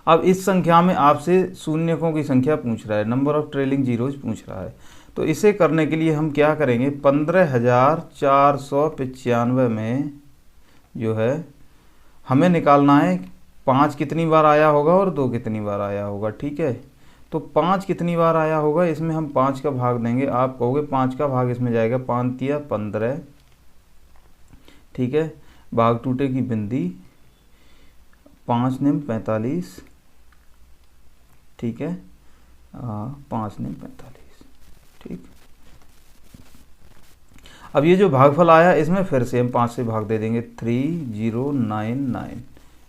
अब इस संख्या में आपसे शून्यकों की संख्या पूछ रहा है, नंबर ऑफ ट्रेलिंग जीरोज पूछ रहा है। तो इसे करने के लिए हम क्या करेंगे, 15,495 में जो है हमें निकालना है 5 कितनी बार आया होगा और 2 कितनी बार आया होगा। ठीक है, तो 5 कितनी बार आया होगा, इसमें हम 5 का भाग देंगे। आप कहोगे 5 का भाग इसमें जाएगा, 5 तिया 15। ठीक है, भाग टूटे की बिंदी, 5 निम 45। ठीक है, 5 निम 45। ठीक, अब ये जो भागफल आया इसमें फिर से हम 5 से भाग दे देंगे, 3099।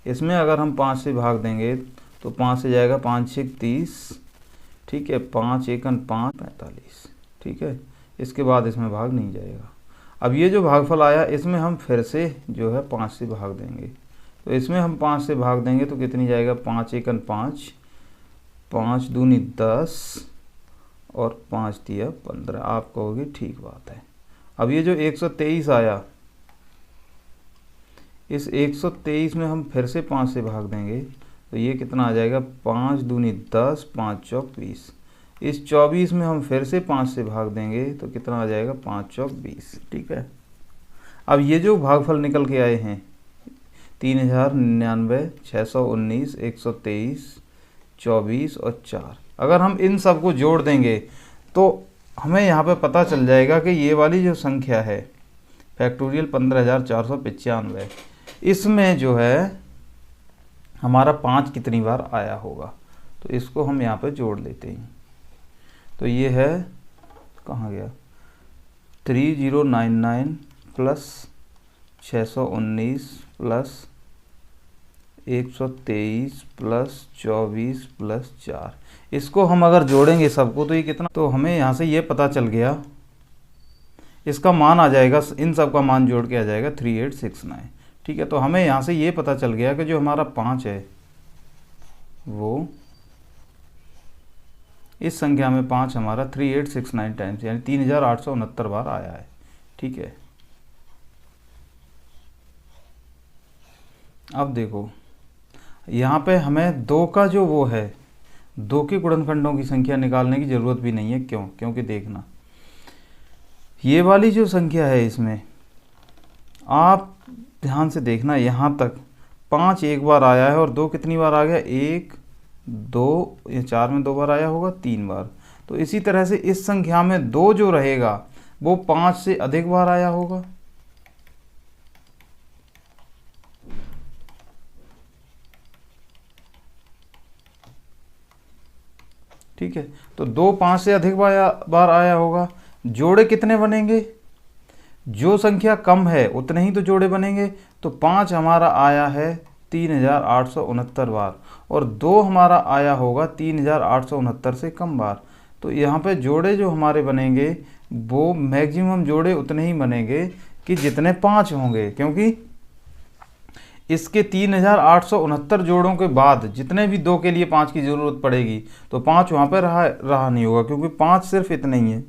इसमें अगर हम 5 से भाग देंगे तो 5 से जाएगा 5 6 30। ठीक है, 5 एकन 5 45। ठीक है, इसके बाद इसमें भाग नहीं जाएगा। अब ये जो भागफल आया इसमें हम फिर से जो है 5 से भाग देंगे, तो इसमें हम 5 से भाग देंगे तो कितनी जाएगा, 5 एकन 5, 5 दूनी 10 और 5 तिया 15। आप कहोगे ठीक बात है। अब ये जो 123 आया, इस 123 में हम फिर से 5 से भाग देंगे तो ये कितना आ जाएगा, 5 दूनी 10, 5 चौक 20। इस 24 में हम फिर से 5 से भाग देंगे तो कितना आ जाएगा, 5 चौक 20। ठीक है, अब ये जो भागफल निकल के आए हैं 3099, 619, 123, 24 और 4, अगर हम इन सब को जोड़ देंगे तो हमें यहाँ पे पता चल जाएगा कि ये वाली जो संख्या है फैक्टोरियल 15495, इसमें जो है हमारा 5 कितनी बार आया होगा। तो इसको हम यहाँ पे जोड़ लेते हैं। तो ये है, कहाँ गया, 3099 प्लस 619 प्लस 123 प्लस 24 प्लस 4, इसको हम अगर जोड़ेंगे सबको तो ये कितना, तो हमें यहाँ से ये पता चल गया, इसका मान आ जाएगा, इन सब का मान जोड़ के आ जाएगा 3869। ठीक है, तो हमें यहाँ से ये पता चल गया कि जो हमारा 5 है वो इस संख्या में 5 हमारा 3869 टाइम्स यानी 3869 बार आया है। ठीक है, अब देखो यहाँ पे हमें 2 का जो वो है, 2 के गुणनखंडों की संख्या निकालने की ज़रूरत भी नहीं है। क्यों? क्योंकि देखना, ये वाली जो संख्या है इसमें आप ध्यान से देखना, यहाँ तक 5 एक बार आया है और 2 कितनी बार आ गया, 1 2, ये 4 में 2 बार आया होगा, 3 बार। तो इसी तरह से इस संख्या में 2 जो रहेगा वो 5 से अधिक बार आया होगा। ठीक है, तो 2 5 से अधिक बार आया होगा। जोड़े कितने बनेंगे, जो संख्या कम है उतने ही तो जोड़े बनेंगे। तो 5 हमारा आया है 3869 बार और 2 हमारा आया होगा 3869 से कम बार। तो यहाँ पे जोड़े जो हमारे बनेंगे वो मैक्सिमम जोड़े उतने ही बनेंगे कि जितने 5 होंगे, क्योंकि इसके 3869 जोड़ों के बाद जितने भी 2 के लिए 5 की ज़रूरत पड़ेगी तो 5 वहाँ पर रहा नहीं होगा, क्योंकि 5 सिर्फ इतने ही है।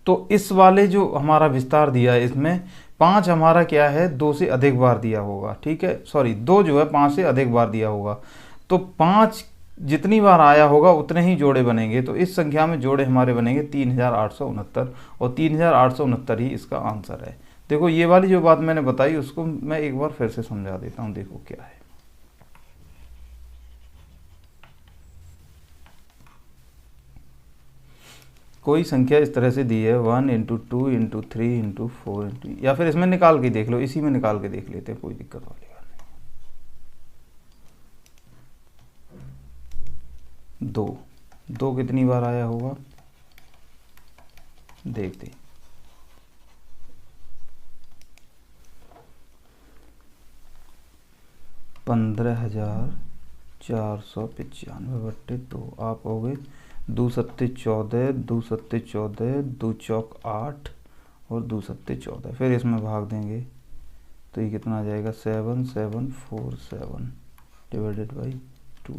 तो इस वाले जो हमारा विस्तार दिया है इसमें 5 हमारा क्या है, 2 से अधिक बार दिया होगा। ठीक है, सॉरी 2 जो है 5 से अधिक बार दिया होगा। तो 5 जितनी बार आया होगा उतने ही जोड़े बनेंगे। तो इस संख्या में जोड़े हमारे बनेंगे 3869 और 3869 ही इसका आंसर है। देखो ये वाली जो बात मैंने बताई उसको मैं एक बार फिर से समझा देता हूँ। देखो क्या है, कोई संख्या इस तरह से दी है 1 × 2 × 3 × 4 या फिर इसमें निकाल के देख लो, इसी में निकाल के देख लेते हैं, कोई दिक्कत वाली बात नहीं। 2 कितनी बार आया होगा देखते, 15,495/2 आप हो गए 2 सत्ते 14, 2 सत्ते 14, 2 चौक 8 और 2 सत्ते 14। फिर इसमें भाग देंगे तो ये कितना आ जाएगा 7747 डिवाइडेड बाई 2।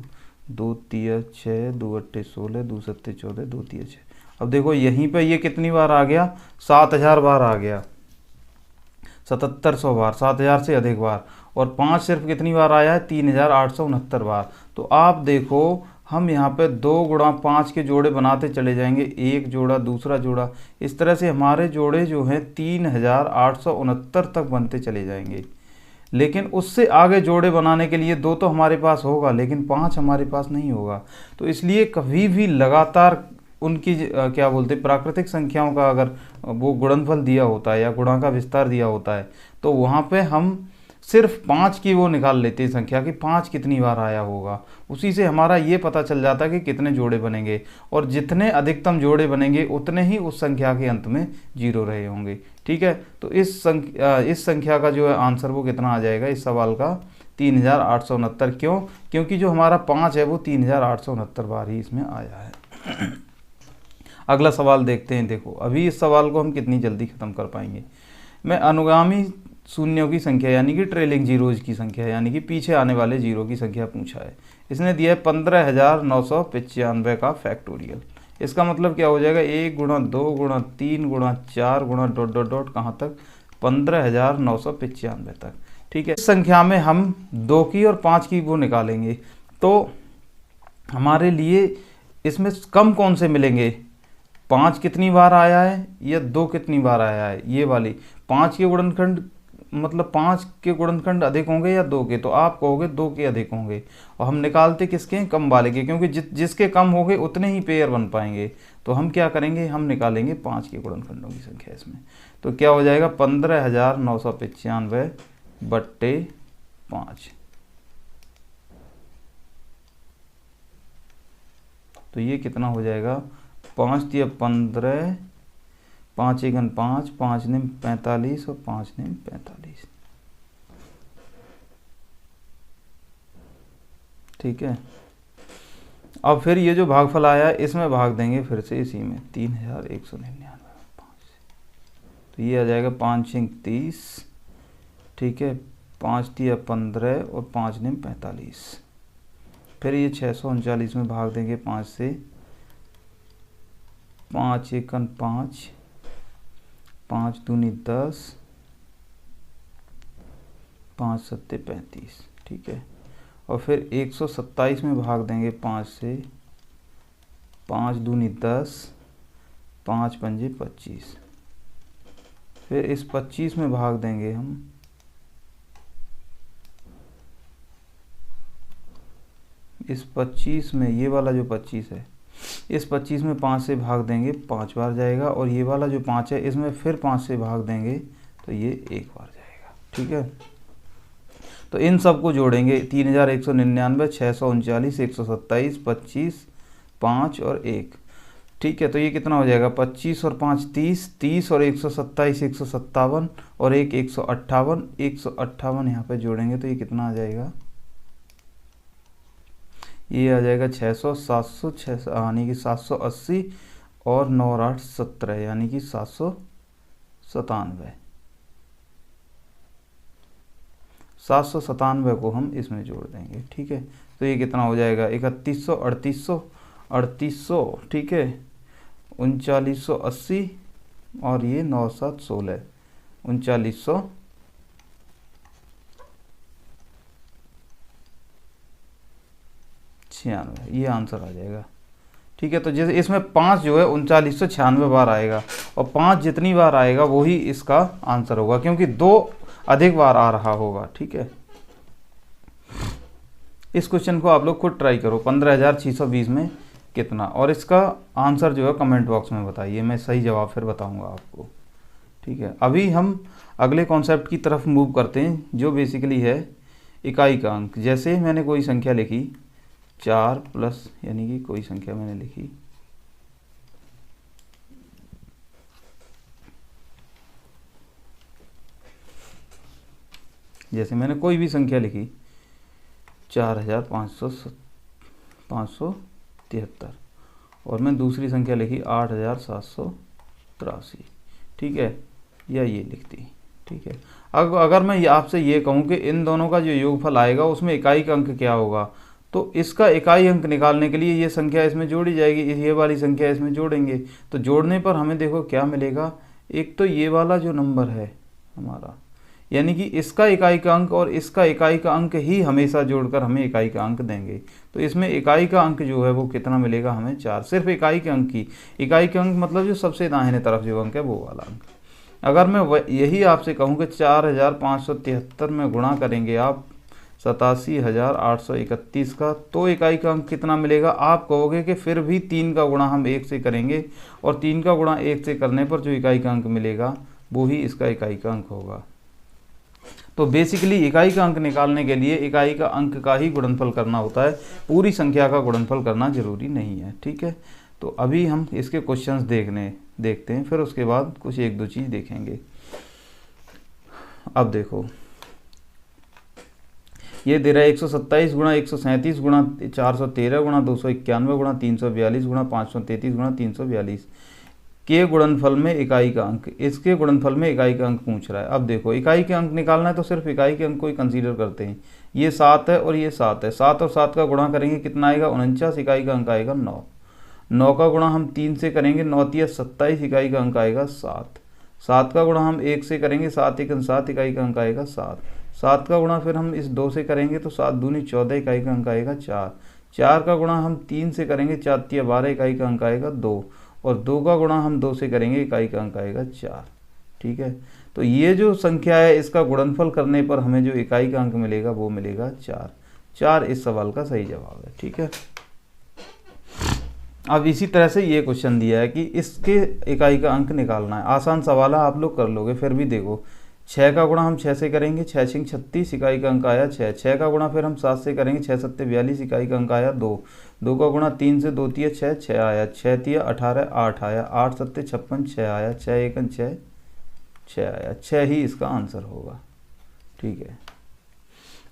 2 तिया 6, 2 अट्ठे 16, 2 सत्ते 14, 2 तिया 6। अब देखो यहीं पे ये कितनी बार आ गया, 7000 बार आ गया, 7700 बार, 7000 से अधिक बार। और 5 सिर्फ कितनी बार आया है, 3869 बार। तो आप देखो हम यहाँ पे 2 × 5 के जोड़े बनाते चले जाएंगे, एक जोड़ा दूसरा जोड़ा, इस तरह से हमारे जोड़े जो हैं 3869 तक बनते चले जाएंगे। लेकिन उससे आगे जोड़े बनाने के लिए 2 तो हमारे पास होगा लेकिन 5 हमारे पास नहीं होगा। तो इसलिए कभी भी लगातार उनकी क्या बोलते प्राकृतिक संख्याओं का अगर वो गुणनफल दिया होता है या गुणा का विस्तार दिया होता है तो वहाँ पे हम सिर्फ 5 की वो निकाल लेते हैं संख्या कि 5 कितनी बार आया होगा। उसी से हमारा ये पता चल जाता है कि कितने जोड़े बनेंगे, और जितने अधिकतम जोड़े बनेंगे उतने ही उस संख्या के अंत में 0 रहे होंगे। ठीक है, तो इस संख्या का जो है आंसर वो कितना आ जाएगा इस सवाल का, 3869। क्यों? क्योंकि जो हमारा 5 है वो 3869 बार ही इसमें आया है। अगला सवाल देखते हैं। देखो अभी इस सवाल को हम कितनी जल्दी ख़त्म कर पाएंगे। मैं अनुगामी शून्यों की संख्या यानी कि ट्रेलिंग जीरोज की संख्या यानी कि पीछे आने वाले जीरो की संख्या पूछा है। इसने दिया है 15,995 का फैक्टोरियल। इसका मतलब क्या हो जाएगा, 1 × 2 × 3 × 4 × ... कहाँ तक, 15,995 तक। ठीक है, इस संख्या में हम 2 की और 5 की वो निकालेंगे तो हमारे लिए इसमें कम कौन से मिलेंगे, 5 कितनी बार आया है या 2 कितनी बार आया है, ये वाली 5 के गुणनखंड, मतलब 5 के गुणनखंड अधिक होंगे या 2 के, तो आप कहोगे 2 के अधिक होंगे। और हम निकालते किसके हैं, कम वाले के, क्योंकि जिसके कम होंगे उतने ही पेयर बन पाएंगे। तो हम क्या करेंगे, हम निकालेंगे 5 के गुणनखंडों की संख्या इसमें। तो क्या हो जाएगा, 15,995 बट्टे 5। तो ये कितना हो जाएगा, 5 तिया 15, 5 एकन 5, 5 निम 45 और 5 निम 45। ठीक है। अब फिर ये जो भागफल आया इसमें भाग देंगे फिर से इसी में, 3,199 5। तो ये आ जाएगा 5 इंक 30, ठीक है, 5 तिया 15 और 5 निम 45। फिर ये 639 में भाग देंगे 5 से, 5 एकन 5, 5 दूनी 10, 5 सत्ते 35। ठीक है। और फिर 127 में भाग देंगे 5 से, 5 दूनी 10, 5 पंजे 25। फिर इस 25 में भाग देंगे हम इस 25 में, ये वाला जो 25 है, इस 25 में 5 से भाग देंगे 5 बार जाएगा, और ये वाला जो 5 है इसमें फिर 5 से भाग देंगे तो ये 1 बार जाएगा। ठीक है। तो इन सबको जोड़ेंगे, 3,199, 639, 127, 25, 5 और 1। ठीक है। तो ये कितना हो जाएगा, 25 और 5 30, 30 और 127 157 और 1 158, 158 यहाँ पे जोड़ेंगे तो ये कितना आ जाएगा, ये आ जाएगा 600, 700, 600 यानी कि 780 और 9 और 8 17 यानी कि 797। 797 को हम इसमें जोड़ देंगे। ठीक है। तो ये कितना हो जाएगा, 3100, 3800, 3800, ठीक है, 3980 और ये 9 7 16, 3996। ये आंसर आ जाएगा। ठीक है। तो जैसे इसमें 5 जो है 3996 बार आएगा, और 5 जितनी बार आएगा वही इसका आंसर होगा, क्योंकि 2 अधिक बार आ रहा होगा। ठीक है। इस क्वेश्चन को आप लोग खुद ट्राई करो, 15,620 में कितना, और इसका आंसर जो है कमेंट बॉक्स में बताइए, मैं सही जवाब फिर बताऊंगा आपको। ठीक है। अभी हम अगले कॉन्सेप्ट की तरफ मूव करते हैं, जो बेसिकली है इकाई का अंक। जैसे मैंने कोई संख्या लिखी 4 प्लस, यानी कि कोई संख्या मैंने लिखी जैसे मैंने कोई भी संख्या लिखी 4,573, और मैं दूसरी संख्या लिखी 8,783। ठीक है, या ये लिखती। ठीक है। अब अगर मैं आपसे ये कहूँ कि इन दोनों का जो योगफल आएगा उसमें इकाई का अंक क्या होगा, तो इसका इकाई अंक निकालने के लिए ये संख्या इसमें जोड़ी जाएगी, ये वाली संख्या इसमें जोड़ेंगे। तो जोड़ने पर हमें देखो क्या मिलेगा, एक तो ये वाला जो नंबर है हमारा, यानी कि इसका इकाई का अंक और इसका इकाई का अंक ही हमेशा जोड़कर हमें इकाई का अंक देंगे। तो इसमें इकाई का अंक जो है वो कितना मिलेगा हमें, 4। सिर्फ इकाई के अंक की, इकाई के अंक मतलब जो सबसे दाहिने तरफ जो अंक है वो वाला अंक। अगर मैं यही आपसे कहूँ कि 4,573 में गुणा करेंगे आप 87,831 का, तो इकाई का अंक कितना मिलेगा, आप कहोगे कि फिर भी 3 का गुणा हम 1 से करेंगे, और 3 का गुणा 1 से करने पर जो इकाई का अंक मिलेगा वो ही इसका इकाई का अंक होगा। तो बेसिकली इकाई का अंक निकालने के लिए इकाई का अंक का ही गुणनफल करना होता है, पूरी संख्या का गुणनफल करना जरूरी नहीं है। ठीक है। तो अभी हम इसके क्वेश्चंस देखते हैं, फिर उसके बाद कुछ 1-2 चीज़ देखेंगे। अब देखो ये दे रहा है 127 गुणा 137 गुणा 413 गुणा 291 गुणा 342 गुणा 533 गुणा 342 के गुणनफल में इकाई का अंक, इसके गुणनफल में इकाई का अंक पूछ रहा है। अब देखो इकाई के अंक निकालना है तो सिर्फ इकाई के अंक को ही कंसीडर करते हैं। ये 7 है और ये 7 है, 7 और 7 का गुणा करेंगे कितना आएगा, 49, इकाई का अंक आएगा 9। 9 का गुणा हम 3 से करेंगे, 9 तिया 27, इकाई का अंक आएगा 7। 7 का गुणा हम 1 से करेंगे, 7 एकन 7, इकाई का अंक आएगा 7। 7 का गुणा फिर हम इस 2 से करेंगे तो 7 दूनी 14, इकाई का अंक आएगा 4। 4 का गुणा हम 3 से करेंगे, 4 तिया 12, इकाई का अंक आएगा 2, और 2 का गुणा हम 2 से करेंगे, इकाई का अंक आएगा 4। ठीक है, तो ये जो संख्या है इसका गुणनफल करने पर हमें जो इकाई का अंक मिलेगा वो मिलेगा 4। 4 इस सवाल का सही जवाब है। ठीक है, अब इसी तरह से ये क्वेश्चन दिया है कि इसके इकाई का अंक निकालना है। आसान सवाल है, आप लोग कर लोगे। फिर भी देखो, 6 का गुणा हम 6 से करेंगे, 6 6 36, इकाई का अंक आया 6। 6 का गुणा फिर हम 7 से करेंगे, 6 7 42, इकाई का अंक आया 2। 2 का गुणा 3 से, 2 तिया 6, 6 आया, 6 तिया 18, 8 आया, 8 7 56, 6 आया, 6 1 6, 6 आया, 6 ही इसका आंसर होगा। ठीक है,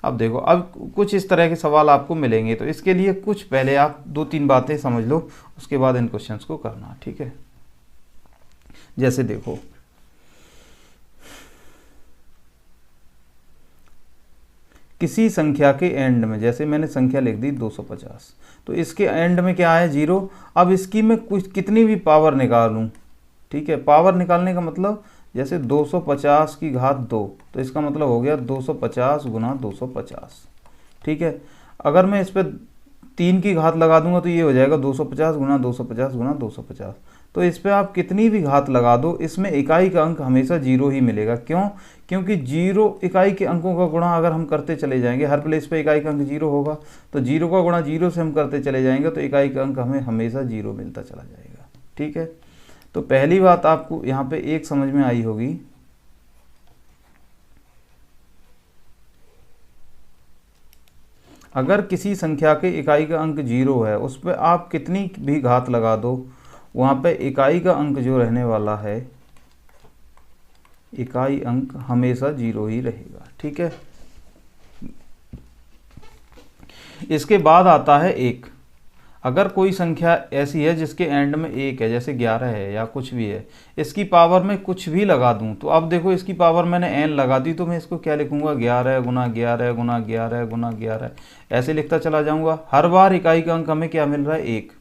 अब देखो, अब कुछ इस तरह के सवाल आपको मिलेंगे, तो इसके लिए कुछ पहले आप 2-3 बातें समझ लो, उसके बाद इन क्वेश्चंस को करना। ठीक है, जैसे देखो, किसी संख्या के एंड में, जैसे मैंने संख्या लिख दी 250, तो इसके एंड में क्या है 0। अब इसकी मैं कुछ कितनी भी पावर निकालूं, ठीक है, पावर निकालने का मतलब जैसे 250 की घात 2, तो इसका मतलब हो गया 250 गुना 250। ठीक है, अगर मैं इस पर 3 की घात लगा दूंगा तो ये हो जाएगा 250 गुना 250 गुना 250। तो इस पर आप कितनी भी घात लगा दो, इसमें इकाई का अंक हमेशा 0 ही मिलेगा। क्यों? क्योंकि 0 इकाई के अंकों का गुणा अगर हम करते चले जाएंगे, हर प्लेस पे इकाई का अंक 0 होगा, तो 0 का गुणा 0 से हम करते चले जाएंगे तो इकाई का अंक हमें हमेशा 0 मिलता चला जाएगा। ठीक है, तो पहली बात आपको यहाँ पे एक समझ में आई होगी, अगर किसी संख्या के इकाई का अंक 0 है, उस पर आप कितनी भी घात लगा दो, वहाँ पे इकाई का अंक जो रहने वाला है, इकाई अंक हमेशा 0 ही रहेगा। ठीक है, इसके बाद आता है 1। अगर कोई संख्या ऐसी है जिसके एंड में 1 है, जैसे 11 है या कुछ भी है, इसकी पावर में कुछ भी लगा दूं, तो अब देखो इसकी पावर मैंने n लगा दी, तो मैं इसको क्या लिखूंगा, 11 गुना 11 गुना 11 गुना 11, ऐसे लिखता चला जाऊंगा। हर बार इकाई का अंक हमें क्या मिल रहा है, 1।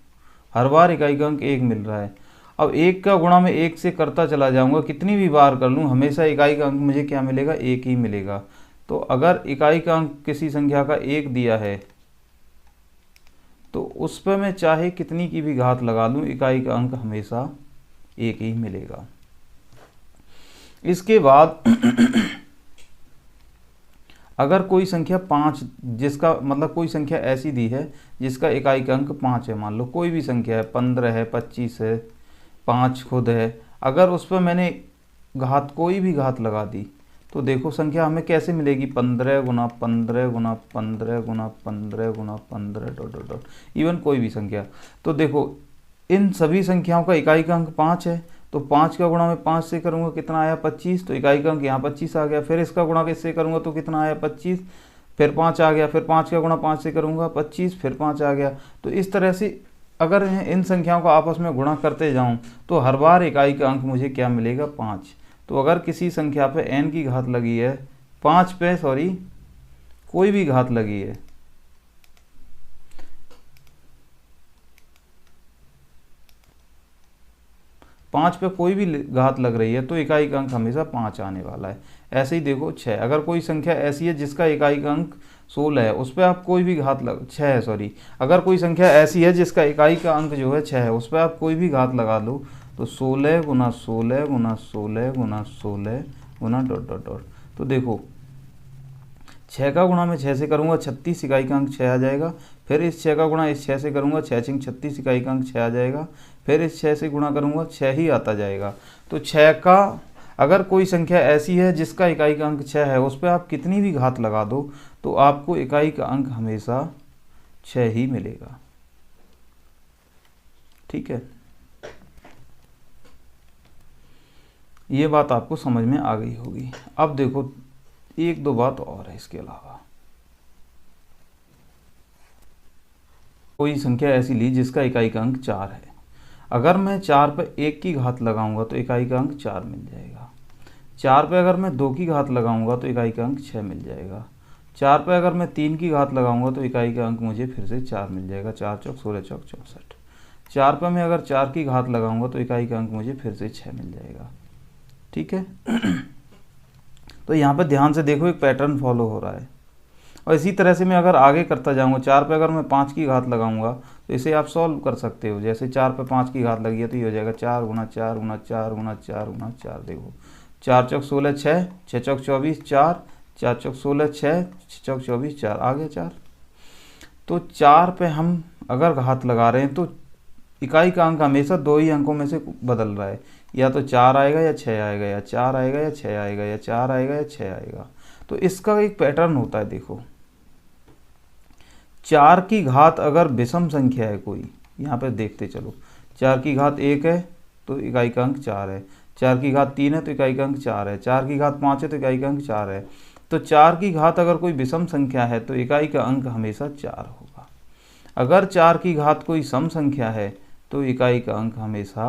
हर बार इकाई का अंक 1 मिल रहा है। अब 1 का गुणा मैं 1 से करता चला जाऊंगा, कितनी भी बार कर लूँ, हमेशा इकाई का अंक मुझे क्या मिलेगा, 1 ही मिलेगा। तो अगर इकाई का अंक किसी संख्या का 1 दिया है, तो उस पर मैं चाहे कितनी की भी घात लगा लूँ, इकाई का अंक हमेशा 1 ही मिलेगा। इसके बाद अगर कोई संख्या 5, जिसका मतलब कोई संख्या ऐसी दी है जिसका इकाई का अंक 5 है, मान लो कोई भी संख्या है, 15 है, 25 है, 5 खुद है, अगर उस पर मैंने घात कोई भी घात लगा दी, तो देखो संख्या हमें कैसे मिलेगी, 15 गुना 15 गुना 15 गुना 15 गुना 15 डॉट डॉट डॉट, इवन कोई भी संख्या। तो देखो इन सभी संख्याओं का इकाई का अंक 5 है, तो 5 का गुणा मैं 5 से करूँगा, कितना आया 25, तो इकाई का अंक यहाँ 25 आ गया। फिर इसका गुणा किससे करूँगा, तो कितना आया 25, फिर 5 आ गया, फिर 5 का गुणा 5 से करूँगा 25, फिर 5 आ गया। तो इस तरह से अगर इन संख्याओं का आपस में गुणा करते जाऊँ तो हर बार इकाई का अंक मुझे क्या मिलेगा, 5। तो अगर किसी संख्या पे n की घात लगी है, 5 पे सॉरी कोई भी घात लगी है, पाँच पे कोई भी घात लग रही है, तो इकाई का अंक हमेशा 5 आने वाला है। ऐसे ही देखो 6, अगर कोई संख्या ऐसी है जिसका इकाई का अंक 16 है, उस पर आप कोई भी घात लग 6 है सॉरी, अगर कोई संख्या ऐसी है जिसका इकाई का अंक जो है 6 है, उस पर आप कोई भी घात लगा लो, तो 16 गुना 16 गुना 16 गुना 16 गुना डॉट डॉट डॉट। तो देखो 6 का गुणा मैं 6 से करूँगा, 36, इकाई का अंक 6 आ जाएगा। फिर इस 6 का गुणा इस 6 से करूँगा, 6 6 36, इकाई का अंक 6 आ जाएगा। फिर इस 6 से गुणा करूँगा, 6 ही आता जाएगा। तो 6 का अगर कोई संख्या ऐसी है जिसका इकाई का अंक 6 है, उस पर आप कितनी भी घात लगा दो, तो आपको इकाई का अंक हमेशा 6 ही मिलेगा। ठीक है, ये बात आपको समझ में आ गई होगी। अब देखो एक दो बात और है इसके अलावा, कोई संख्या ऐसी ली जिसका इकाई का अंक 4 है, अगर मैं 4 पर 1 की घात लगाऊंगा तो इकाई का अंक 4 मिल जाएगा। 4 पे अगर मैं 2 की घात लगाऊंगा तो इकाई का अंक 6 मिल जाएगा। 4 पे अगर मैं 3 की घात लगाऊंगा तो इकाई का अंक मुझे फिर से 4 मिल जाएगा। 4 चौक 16 चौक 64। 4 पे मैं अगर 4 की घात लगाऊंगा तो इकाई का अंक मुझे फिर से 6 मिल जाएगा। ठीक है, तो यहाँ पर ध्यान से देखो, एक पैटर्न फॉलो हो रहा है और इसी तरह से मैं अगर आगे करता जाऊंगा, 4 पे अगर मैं 5 की घात लगाऊंगा तो इसे आप सॉल्व कर सकते हो। जैसे 4 पे 5 की घात लगी है तो ये हो जाएगा 4 गुना 4 गुना 4 गुना 4 गुना 4। देखो 4 चौक 16 6, 6 चौक 24 4, 4 चौक 16 6, 6 चौक 24 4, आ गया 4। तो 4 पे हम अगर घात लगा रहे हैं तो इकाई का अंक हमेशा दो ही अंकों में से बदल रहा है, या तो 4 आएगा या 6 आएगा, या 4 आएगा या 6 आएगा, या 4 आएगा या 6 आएगा। तो इसका एक पैटर्न होता है। देखो 4 की घात अगर विषम संख्या है कोई, यहाँ पे देखते चलो, 4 की घात 1 है तो इकाई का अंक 4 है, 4 की घात 3 है तो इकाई का अंक 4 है, 4 की घात 5 है तो इकाई का अंक 4 है। तो 4 की घात अगर कोई विषम संख्या है तो इकाई का अंक हमेशा 4 होगा। अगर 4 की घात कोई सम संख्या है तो इकाई का अंक हमेशा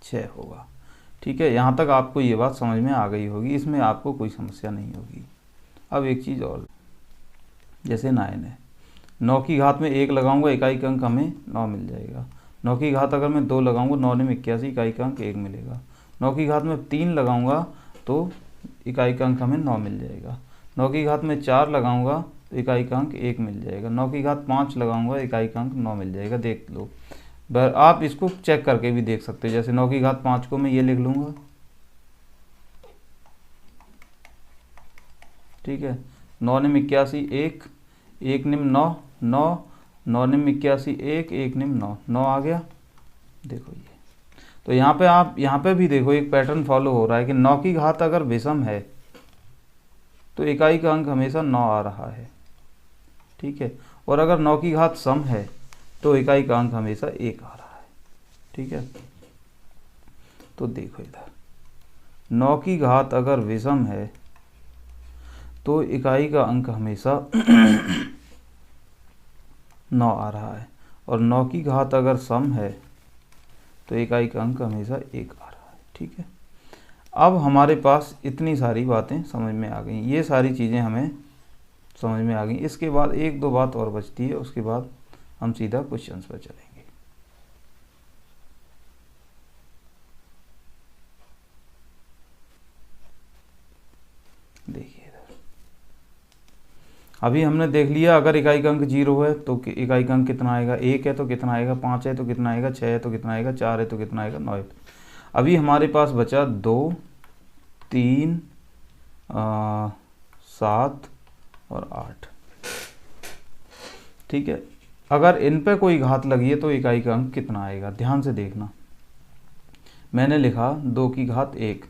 6 होगा। ठीक है, यहाँ तक आपको ये बात समझ में आ गई होगी, इसमें आपको कोई समस्या नहीं होगी। अब एक चीज़ और, जैसे 9 है, 9 की घात में 1 लगाऊंगा, इकाई का अंक हमें 9 मिल जाएगा। 9 की घात अगर मैं 2 लगाऊंगा, 9 में 81, इकाई का अंक 1 मिलेगा। 9 की घात में 3 लगाऊंगा तो इकाई का अंक हमें 9 मिल जाएगा। 9 की घात में 4 लगाऊंगा तो इकाई का अंक 1 मिल जाएगा। 9 की घात 5 लगाऊंगा, इकाई का अंक 9 मिल जाएगा। देख लो, आप इसको चेक करके भी देख सकते हो। जैसे 9 की घात 5 को मैं ये लिख लूँगा, ठीक है, 9 निम 81 1, 1 निम 9 9, 9 निम 81 1, 1 निम 9 9 आ गया। देखो ये, तो यहाँ पे आप यहाँ पे भी देखो एक पैटर्न फॉलो हो रहा है कि 9 की घात अगर विषम है तो इकाई का अंक हमेशा 9 आ रहा है। ठीक है, और अगर 9 की घात सम है तो इकाई का अंक हमेशा 1 आ रहा है। ठीक है, तो देखो इधर 9 की घात अगर विषम है तो इकाई का अंक हमेशा 9 आ रहा है, और 9 की घात अगर सम है तो इकाई का अंक हमेशा 1 आ रहा है। ठीक है, अब हमारे पास इतनी सारी बातें समझ में आ गई, ये सारी चीज़ें हमें समझ में आ गई। इसके बाद एक दो बात और बचती है, उसके बाद हम सीधा क्वेश्चंस पर चलेंगे। देखिए इधर अभी हमने देख लिया, अगर इकाई का अंक 0 है तो इकाई का अंक कितना आएगा, 1 है तो कितना आएगा, 5 है तो कितना आएगा, 6 है तो कितना आएगा, 4 है तो कितना आएगा, 9 है। अभी हमारे पास बचा 2 3 7 और 8। ठीक है, अगर इन पे कोई घात लगी है तो इकाई का अंक कितना आएगा, ध्यान से देखना। मैंने लिखा 2 की घात 1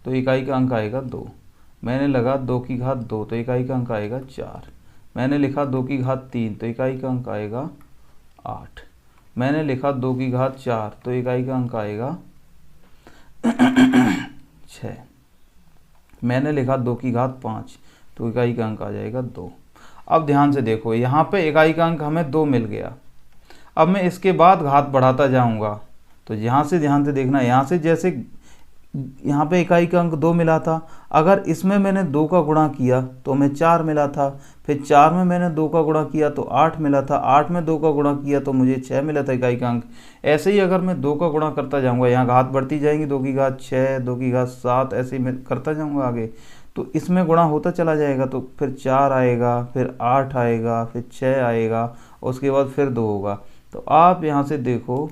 तो इकाई का अंक आएगा 2। मैंने लगा 2 की घात 2 तो इकाई का अंक आएगा 4। मैंने लिखा 2 की घात 3 तो इकाई का अंक आएगा 8। मैंने लिखा 2 की घात 4 तो इकाई का अंक आएगा 6। मैंने लिखा 2 की घात 5 तो इकाई का अंक आ जाएगा 2। अब ध्यान से देखो, यहाँ पे इकाई का अंक हमें 2 मिल गया। अब मैं इसके बाद घात बढ़ाता जाऊँगा, तो यहाँ से ध्यान से देखना, यहाँ से जैसे यहाँ पे इकाई का अंक 2 मिला था, अगर इसमें मैंने 2 का गुणा किया तो हमें 4 मिला था, फिर 4 में मैंने 2 का गुणा किया तो 8 मिला था, 8 में 2 का गुणा किया तो मुझे 6 मिला था इकाई का अंक। ऐसे ही अगर मैं 2 का गुणा करता जाऊँगा, यहाँ घात बढ़ती जाएंगी, 2 की घात 6, 2 की घात 7, ऐसे ही मैं करता जाऊँगा आगे, तो इसमें गुणा होता चला जाएगा, तो फिर 4 आएगा, फिर 8 आएगा, फिर 6 आएगा, उसके बाद फिर 2 होगा। तो आप यहाँ से देखो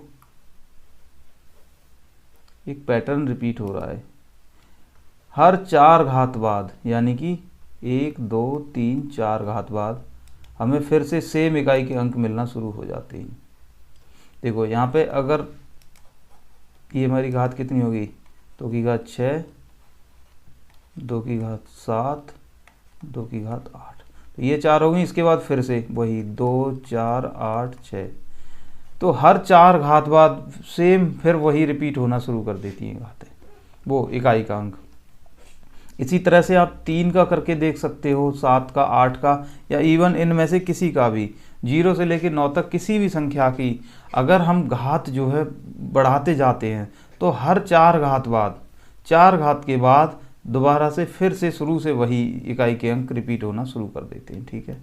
एक पैटर्न रिपीट हो रहा है, हर 4 घात बाद, यानी कि 1 2 3 4 घात बाद हमें फिर से सेम इकाई के अंक मिलना शुरू हो जाते हैं। देखो यहाँ पे अगर ये हमारी घात कितनी होगी, 2 की घात 6, 2 की घात 7, 2 की घात 8, तो ये 4 हो गई। इसके बाद फिर से वही 2 4 8 6, तो हर 4 घात बाद सेम फिर वही रिपीट होना शुरू कर देती हैं घातें, वो इकाई का अंक। इसी तरह से आप 3 का करके देख सकते हो, 7 का, 8 का, या इवन इनमें से किसी का भी, 0 से लेकर 9 तक किसी भी संख्या की अगर हम घात जो है बढ़ाते जाते हैं तो हर 4 घात बाद, 4 घात के बाद दोबारा से फिर से शुरू से वही इकाई के अंक रिपीट होना शुरू कर देते हैं। ठीक है,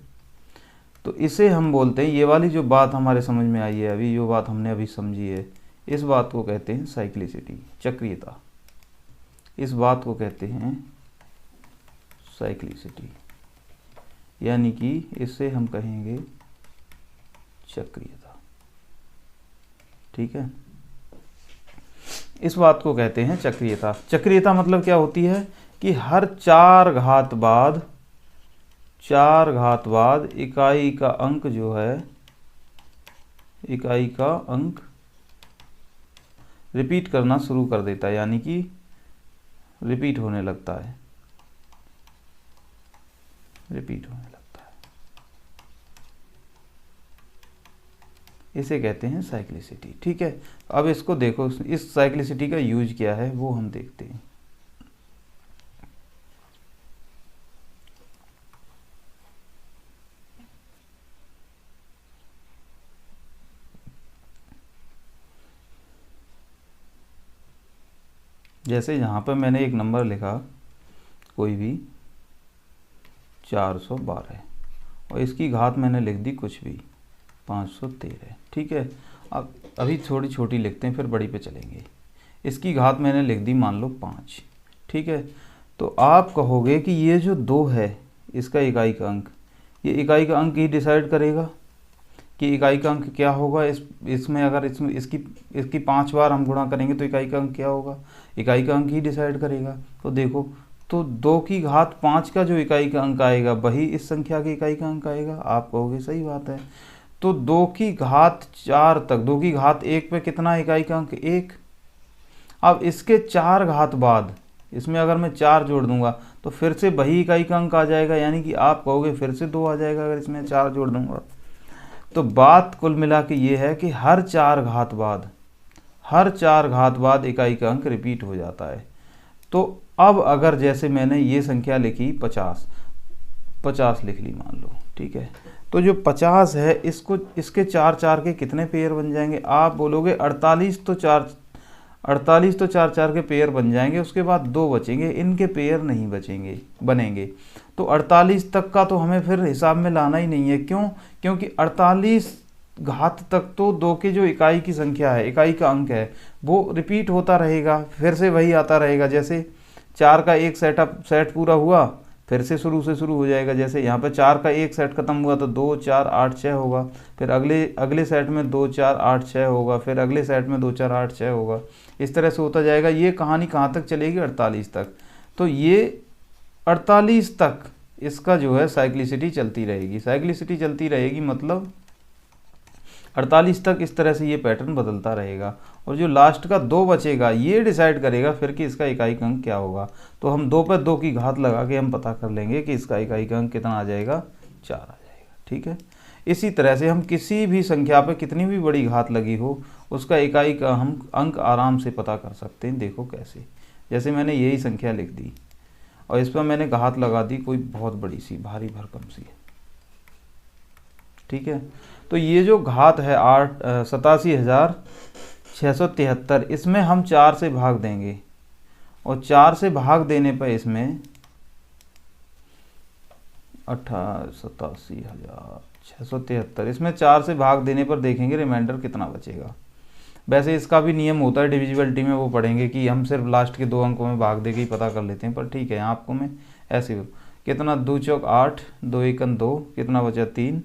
तो इसे हम बोलते हैं, ये वाली जो बात हमारे समझ में आई है अभी, जो बात हमने अभी समझी है, इस बात को कहते हैं साइक्लिसिटी, चक्रीयता। इस बात को कहते हैं साइक्लिसिटी। यानी कि इससे हम कहेंगे चक्रीयता। ठीक है, इस बात को कहते हैं चक्रीयता। चक्रीयता मतलब क्या होती है कि हर 4 घात बाद इकाई का अंक जो है, इकाई का अंक रिपीट करना शुरू कर देता है, यानी कि रिपीट होने लगता है, रिपीट होने लगता है। इसे कहते हैं साइक्लिसिटी। ठीक है, अब इसको देखो, इस साइक्लिसिटी का यूज क्या है वो हम देखते हैं। जैसे यहाँ पर मैंने एक नंबर लिखा कोई भी 412 और इसकी घात मैंने लिख दी कुछ भी 513। ठीक है, अब अभी थोड़ी छोटी लिखते हैं फिर बड़ी पे चलेंगे। इसकी घात मैंने लिख दी मान लो 5। ठीक है, तो आप कहोगे कि ये जो 2 है इसका इकाई का अंक, ये इकाई का अंक ही डिसाइड करेगा कि इकाई का अंक क्या होगा। इसमें अगर इसकी 5 बार हम गुणा करेंगे तो इकाई का अंक क्या होगा, इकाई का अंक ही डिसाइड करेगा। तो देखो, तो 2 की घात 5 का जो इकाई का अंक आएगा वही इस संख्या के इकाई का अंक आएगा। आप कहोगे सही बात है। तो 2 की घात 4 तक, 2 की घात 1 पे कितना इकाई का अंक 1। अब इसके 4 घात बाद इसमें अगर मैं 4 जोड़ दूंगा तो फिर से वही इकाई का अंक आ जाएगा, यानी कि आप कहोगे फिर से 2 आ जाएगा अगर इसमें 4 जोड़ दूंगा। तो बात कुल मिला के ये है कि हर 4 घात बाद इकाई का अंक रिपीट हो जाता है। तो अब अगर जैसे मैंने ये संख्या लिखी 50 लिख ली मान लो। ठीक है, तो जो 50 है इसको, इसके 4 के कितने पेयर बन जाएंगे, आप बोलोगे 48। तो 4 के पेयर बन जाएंगे, उसके बाद 2 बचेंगे, इनके पेयर नहीं बनेंगे। तो 48 तक का तो हमें फिर हिसाब में लाना ही नहीं है। क्यों? क्योंकि 48 घात तक तो 2 के जो इकाई की संख्या है, इकाई का अंक है, वो रिपीट होता रहेगा, फिर से वही आता रहेगा। जैसे 4 का एक सेट पूरा हुआ, फिर से शुरू हो जाएगा। जैसे यहाँ पे 4 का एक सेट खत्म हुआ तो 2 4 8 6 होगा, फिर अगले सेट में 2 4 8 6 होगा, फिर अगले सेट में 2 4 8 6 होगा। इस तरह से होता जाएगा। ये कहानी कहाँ तक चलेगी? 48 तक। तो ये 48 तक इसका जो है साइक्लिसिटी चलती रहेगी, मतलब 48 तक इस तरह से ये पैटर्न बदलता रहेगा। और जो लास्ट का 2 बचेगा ये डिसाइड करेगा फिर कि इसका इकाई का अंक क्या होगा। तो हम 2 पर 2 की घात लगा के हम पता कर लेंगे कि इसका इकाई का अंक कितना आ जाएगा, 4 आ जाएगा। ठीक है, इसी तरह से हम किसी भी संख्या पर कितनी भी बड़ी घात लगी हो उसका इकाई का हम अंक आराम से पता कर सकते हैं। देखो कैसे, जैसे मैंने यही संख्या लिख दी और इस पर मैंने घात लगा दी कोई बहुत बड़ी सी, भारी भरकम सी। ठीक है, तो ये जो घात है 87,673, इसमें हम 4 से भाग देंगे और 4 से भाग देने पर इसमें 87,673, इसमें 4 से भाग देने पर देखेंगे रिमाइंडर कितना बचेगा। वैसे इसका भी नियम होता है डिविजिबिलिटी में, वो पढ़ेंगे कि हम सिर्फ लास्ट के 2 अंकों में भाग दे के ही पता कर लेते हैं, पर ठीक है आपको मैं ऐसे कितना 2 चौक 8, 2 एकन 2, कितना बचा 3,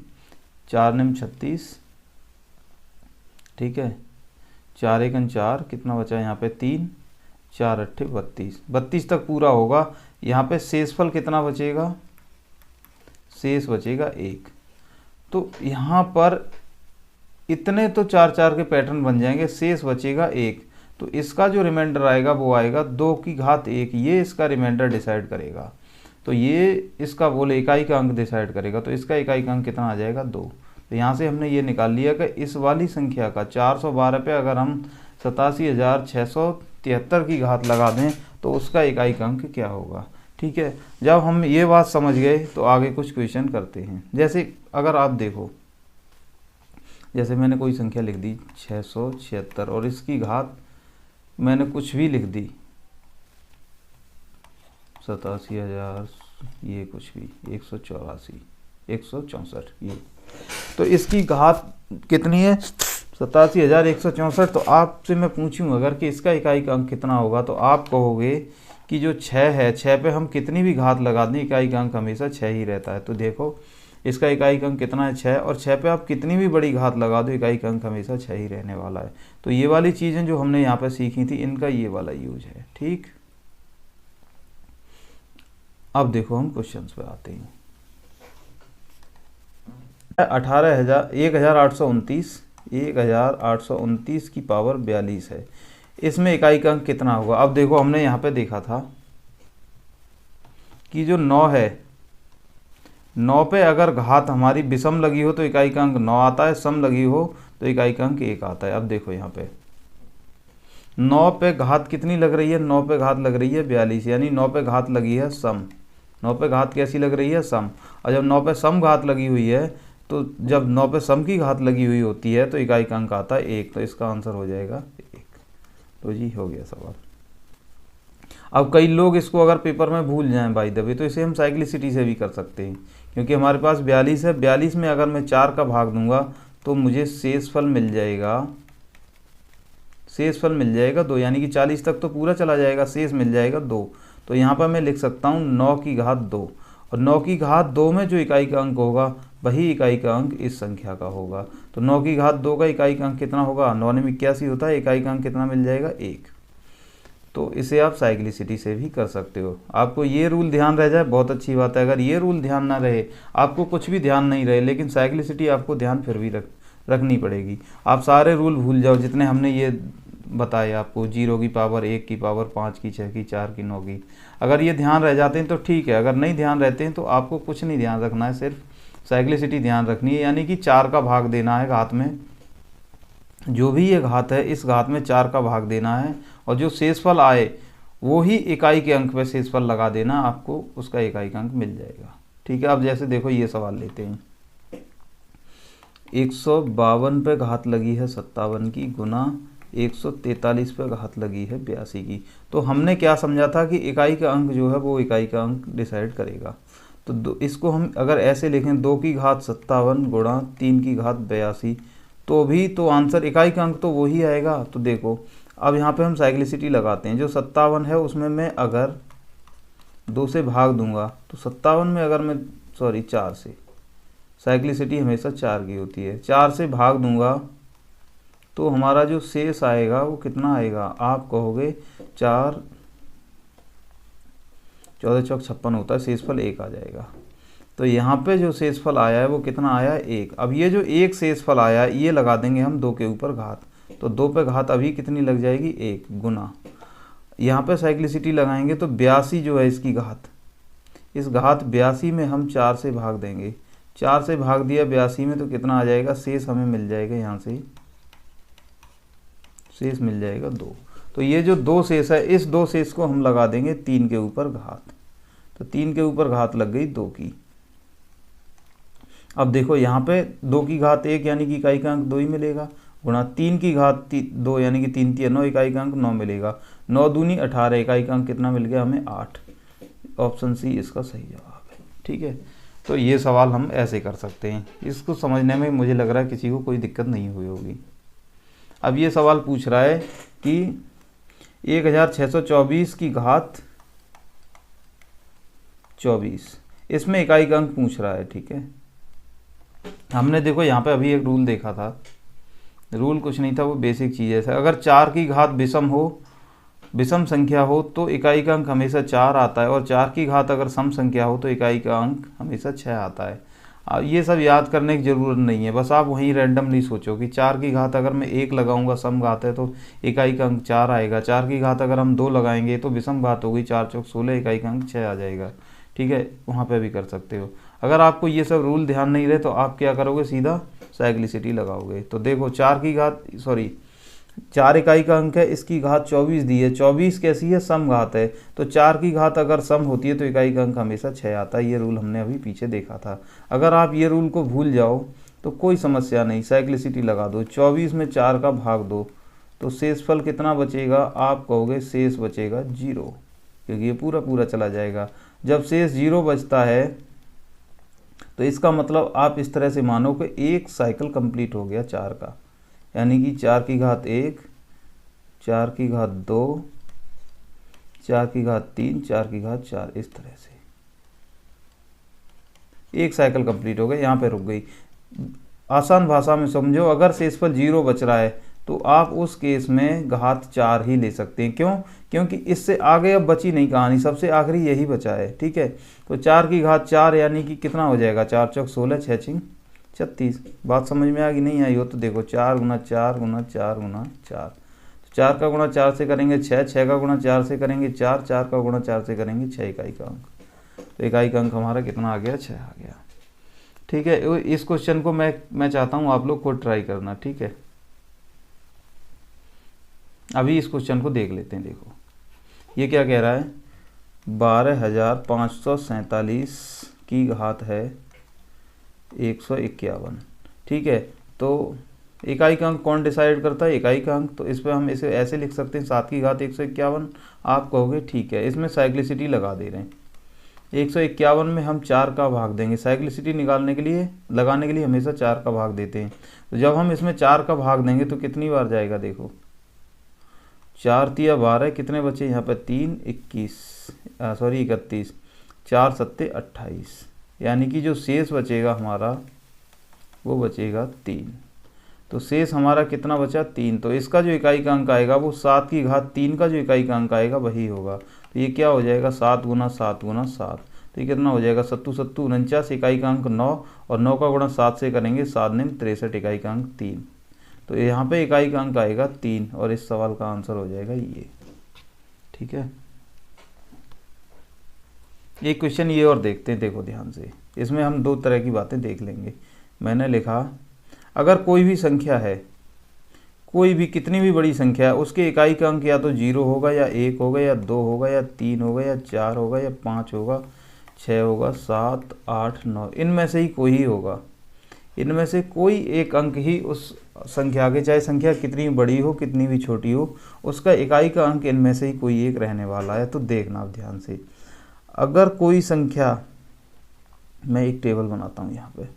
4 निम 36। ठीक है, 4 एकन 4, कितना बचा यहाँ पे 3, 4 अट्ठे 32, 32 तक पूरा होगा। यहाँ पे शेषफल कितना बचेगा, शेष बचेगा 1। तो यहाँ पर इतने तो 4 के पैटर्न बन जाएंगे, शेष बचेगा 1। तो इसका जो रिमाइंडर आएगा वो आएगा 2 की घात 1, ये इसका रिमाइंडर डिसाइड करेगा। तो ये इसका बोले इकाई का अंक डिसाइड करेगा। तो इसका इकाई का अंक कितना आ जाएगा 2। तो यहाँ से हमने ये निकाल लिया कि इस वाली संख्या का 412 पे अगर हम 87,673 की घात लगा दें तो उसका इकाई का अंक क्या होगा। ठीक है, जब हम ये बात समझ गए तो आगे कुछ क्वेश्चन करते हैं। जैसे अगर आप देखो, जैसे मैंने कोई संख्या लिख दी 676 और इसकी घात मैंने कुछ भी लिख दी 87,000, ये कुछ भी 184, 164 ये, तो इसकी घात कितनी है 87,164। तो आपसे मैं पूछूं अगर कि इसका इकाई का अंक कितना होगा तो आप कहोगे कि जो 6 है, 6 पे हम कितनी भी घात लगा दें इकाई का अंक हमेशा 6 ही रहता है। तो देखो इसका इकाई का अंक कितना है 6, और 6 पे आप कितनी भी बड़ी घात लगा दो इकाई का अंक हमेशा 6 ही रहने वाला है। तो ये वाली चीज़ें जो हमने यहाँ पे सीखी थी इनका ये वाला यूज है। ठीक, अब देखो हम क्वेश्चंस पे आते हैं। 1829 की पावर 42 है, इसमें इकाई का अंक कितना होगा। अब देखो हमने यहाँ पे देखा था कि जो 9 है, 9 पे अगर घात हमारी विषम लगी हो तो इकाई का अंक 9 आता है, सम लगी हो तो इकाई का अंक 1 आता है। अब देखो यहाँ पे 9 पे घात कितनी लग रही है, 9 पे घात लग रही है 42, यानी 9 पे घात लगी है सम। 9 पे घात कैसी लग रही है, सम। और जब 9 पे सम घात लगी हुई है, तो जब 9 पे सम की घात लगी हुई होती है तो इकाई का अंक आता है 1, तो इसका आंसर हो जाएगा 1। तो जी हो गया सवाल। अब कई लोग इसको अगर पेपर में भूल जाएं बाय द वे, तो इसे हम साइक्लिसिटी से भी कर सकते हैं, क्योंकि हमारे पास 42 है, 42 में अगर मैं 4 का भाग दूंगा तो मुझे शेषफल मिल जाएगा, शेषफल मिल जाएगा 2, यानी कि 40 तक तो पूरा चला जाएगा, शेष मिल जाएगा 2। तो यहाँ पर मैं लिख सकता हूँ 9 की घात 2, और 9 की घात 2 में जो इकाई का अंक होगा वही इकाई का अंक इस संख्या का होगा। तो 9 की घात 2 का इकाई का अंक कितना होगा, 9 में 81 होता है, इकाई का अंक कितना मिल जाएगा 1। तो इसे आप साइक्लिसिटी से भी कर सकते हो। आपको ये रूल ध्यान रह जाए बहुत अच्छी बात है, अगर ये रूल ध्यान ना रहे, आपको कुछ भी ध्यान नहीं रहे, लेकिन साइक्लिसिटी आपको ध्यान फिर भी रखनी पड़ेगी। आप सारे रूल भूल जाओ जितने हमने ये बताए आपको, 0 की पावर 1 की पावर 5 की 6 की 4 की 9 की, अगर ये ध्यान रह जाते हैं तो ठीक है, अगर नहीं ध्यान रहते हैं तो आपको कुछ नहीं ध्यान रखना है, सिर्फ साइक्लिसिटी ध्यान रखनी है, यानी कि 4 का भाग देना है घात में, जो भी ये घात है इस घात में 4 का भाग देना है, और जो शेषफल आए वो ही इकाई के अंक पे शेषफल लगा देना, आपको उसका इकाई का अंक मिल जाएगा। ठीक है, अब जैसे देखो ये सवाल लेते हैं, 152 पे घात लगी है 57 की गुना 143 पे घात लगी है 82 की। तो हमने क्या समझा था कि इकाई का अंक जो है वो इकाई का अंक डिसाइड करेगा। तो इसको हम अगर ऐसे लिखें 2 की घात 57 गुणा 3 की घात 82, तो भी तो आंसर इकाई का अंक तो वही आएगा। तो देखो अब यहाँ पे हम साइक्लिसिटी लगाते हैं, जो 57 है उसमें मैं अगर 2 से भाग दूंगा तो 57 में अगर मैं 4 से, साइक्लिसिटी हमेशा 4 की होती है, 4 से भाग दूंगा तो हमारा जो शेष आएगा वो कितना आएगा, आप कहोगे 4 14 चौक 56 होता है, शेषफल 1 आ जाएगा। तो यहाँ पे जो शेषफल आया है वो कितना आया है 1। अब ये जो 1 शेषफल आया है ये लगा देंगे हम 2 के ऊपर घात, तो 2 पे घात अभी कितनी लग जाएगी 1 गुना, यहाँ पे साइक्लिसिटी लगाएंगे तो 82 जो है इसकी घात, इस घात 82 में हम 4 से भाग देंगे, 4 से भाग दिया 82 में तो कितना आ जाएगा, शेष हमें मिल जाएगा, यहाँ से शेष मिल जाएगा 2। तो ये जो 2 शेष है इस 2 शेष को हम लगा देंगे 3 के ऊपर घात, तो 3 के ऊपर घात लग गई 2 की। अब देखो यहाँ पे 2 की घात 1 यानी कि इकाई का अंक 2 ही मिलेगा, गुणा 3 की घात 2 यानी कि 3 3 9 इकाई का अंक 9 मिलेगा, 9 दूनी 18 इकाई का अंक कितना मिल गया हमें 8। ऑप्शन सी इसका सही जवाब है। ठीक है, तो ये सवाल हम ऐसे कर सकते हैं, इसको समझने में मुझे लग रहा है किसी को कोई दिक्कत नहीं हुई होगी। अब ये सवाल पूछ रहा है कि 1624 की घात 24, इसमें इकाई का अंक पूछ रहा है। ठीक है, हमने देखो यहाँ पे अभी एक रूल देखा था, रूल कुछ नहीं था, वो बेसिक चीज़ है, अगर 4 की घात विषम हो, विषम संख्या हो तो इकाई का अंक हमेशा 4 आता है, और 4 की घात अगर सम संख्या हो तो इकाई का अंक हमेशा 6 आता है। अब ये सब याद करने की ज़रूरत नहीं है, बस आप वहीं रैंडमली सोचो कि 4 की घात अगर मैं 1 लगाऊंगा सम घात है तो इकाई का अंक 4 आएगा, 4 की घात अगर हम 2 लगाएंगे तो विषम घात होगी, 4 चौक 16 इकाई का अंक 6 आ जाएगा। ठीक है, वहाँ पे भी कर सकते हो। अगर आपको ये सब रूल ध्यान नहीं रहे तो आप क्या करोगे, सीधा साइक्लिसिटी लगाओगे। तो देखो 4 इकाई का अंक है, इसकी घात 24 दी है, 24 कैसी है, सम घात है, तो 4 की घात अगर सम होती है तो इकाई का अंक हमेशा 6 आता है। ये रूल हमने अभी पीछे देखा था। अगर आप ये रूल को भूल जाओ तो कोई समस्या नहीं, साइक्लिसिटी लगा दो, 24 में 4 का भाग दो तो शेषफल कितना बचेगा, आप कहोगे शेष बचेगा 0, क्योंकि ये पूरा पूरा चला जाएगा। जब शेष 0 बचता है तो इसका मतलब आप इस तरह से मानो कि एक साइकिल कंप्लीट हो गया 4 का, यानी कि 4 की घात 1, 4 की घात 2, 4 की घात 3, 4 की घात 4, इस तरह से एक साइकिल कंप्लीट हो गई, यहाँ पे रुक गई। आसान भाषा में समझो, अगर शेषफल 0 बच रहा है तो आप उस केस में घात 4 ही ले सकते हैं। क्यों? क्योंकि इससे आगे अब बची नहीं कहानी, सबसे आखिरी यही बचा है। ठीक है, तो 4 की घात 4 यानी कि कितना हो जाएगा, 4 चौक 16, 6 छिंग 36। बात समझ में आ गई? नहीं आई हो तो देखो 4 गुना 4 गुना 4 गुना 4, 4 का गुणा 4 से करेंगे 6, 6 का गुणा 4 से करेंगे 4, 4 का गुणा 4 से करेंगे 6 इकाई का अंक। तो इकाई का अंक हमारा कितना आ गया, 6 आ गया। ठीक है, इस क्वेश्चन को मैं चाहता हूँ आप लोग खुद ट्राई करना। ठीक है, अभी इस क्वेश्चन को देख लेते हैं। देखो ये क्या कह रहा है, 12,547 की घात है 151। ठीक है, तो इकाई का अंक कौन डिसाइड करता है, इकाई का अंक। तो इस पर हम इसे ऐसे लिख सकते हैं 7 की घात 151। आप कहोगे ठीक है, इसमें साइक्लिसिटी लगा दे रहे हैं। 151 में हम 4 का भाग देंगे, साइक्लिसिटी निकालने के लिए, लगाने के लिए हमेशा 4 का भाग देते हैं। तो जब हम इसमें 4 का भाग देंगे तो कितनी बार जाएगा, देखो 4 तिया 12, कितने बचे यहाँ पर 3, 31, 4 सत्ते 28, यानी कि जो शेष बचेगा हमारा वो बचेगा 3। तो शेष हमारा कितना बचा, 3। तो इसका जो इकाई का अंक आएगा वो 7 की घात 3 का जो इकाई का अंक आएगा वही होगा। तो ये क्या हो जाएगा, 7 गुना 7 गुना 7। तो ये कितना हो जाएगा, 7 7 49, इकाई का अंक 9, और 9 का गुणा 7 से करेंगे 7 9 63, इकाई का अंक 3। तो यहाँ पे इकाई का अंक आएगा 3, और इस सवाल का आंसर हो जाएगा ये। ठीक है, एक क्वेश्चन ये और देखते हैं, देखो ध्यान से। इसमें हम 2 तरह की बातें देख लेंगे। मैंने लिखा, अगर कोई भी संख्या है, कोई भी कितनी भी बड़ी संख्या है, उसके इकाई का अंक या तो 0 होगा या 1 होगा या 2 होगा या 3 होगा या 4 होगा या 5 होगा, 6 होगा, 7 8 9, इनमें से ही कोई ही होगा। इनमें से कोई एक अंक ही उस संख्या के, चाहे संख्या कितनी बड़ी हो कितनी भी छोटी हो, उसका इकाई का अंक इनमें से ही कोई एक रहने वाला है। तो देखना आप ध्यान से, अगर कोई संख्या, मैं एक टेबल बनाता हूँ यहाँ पे,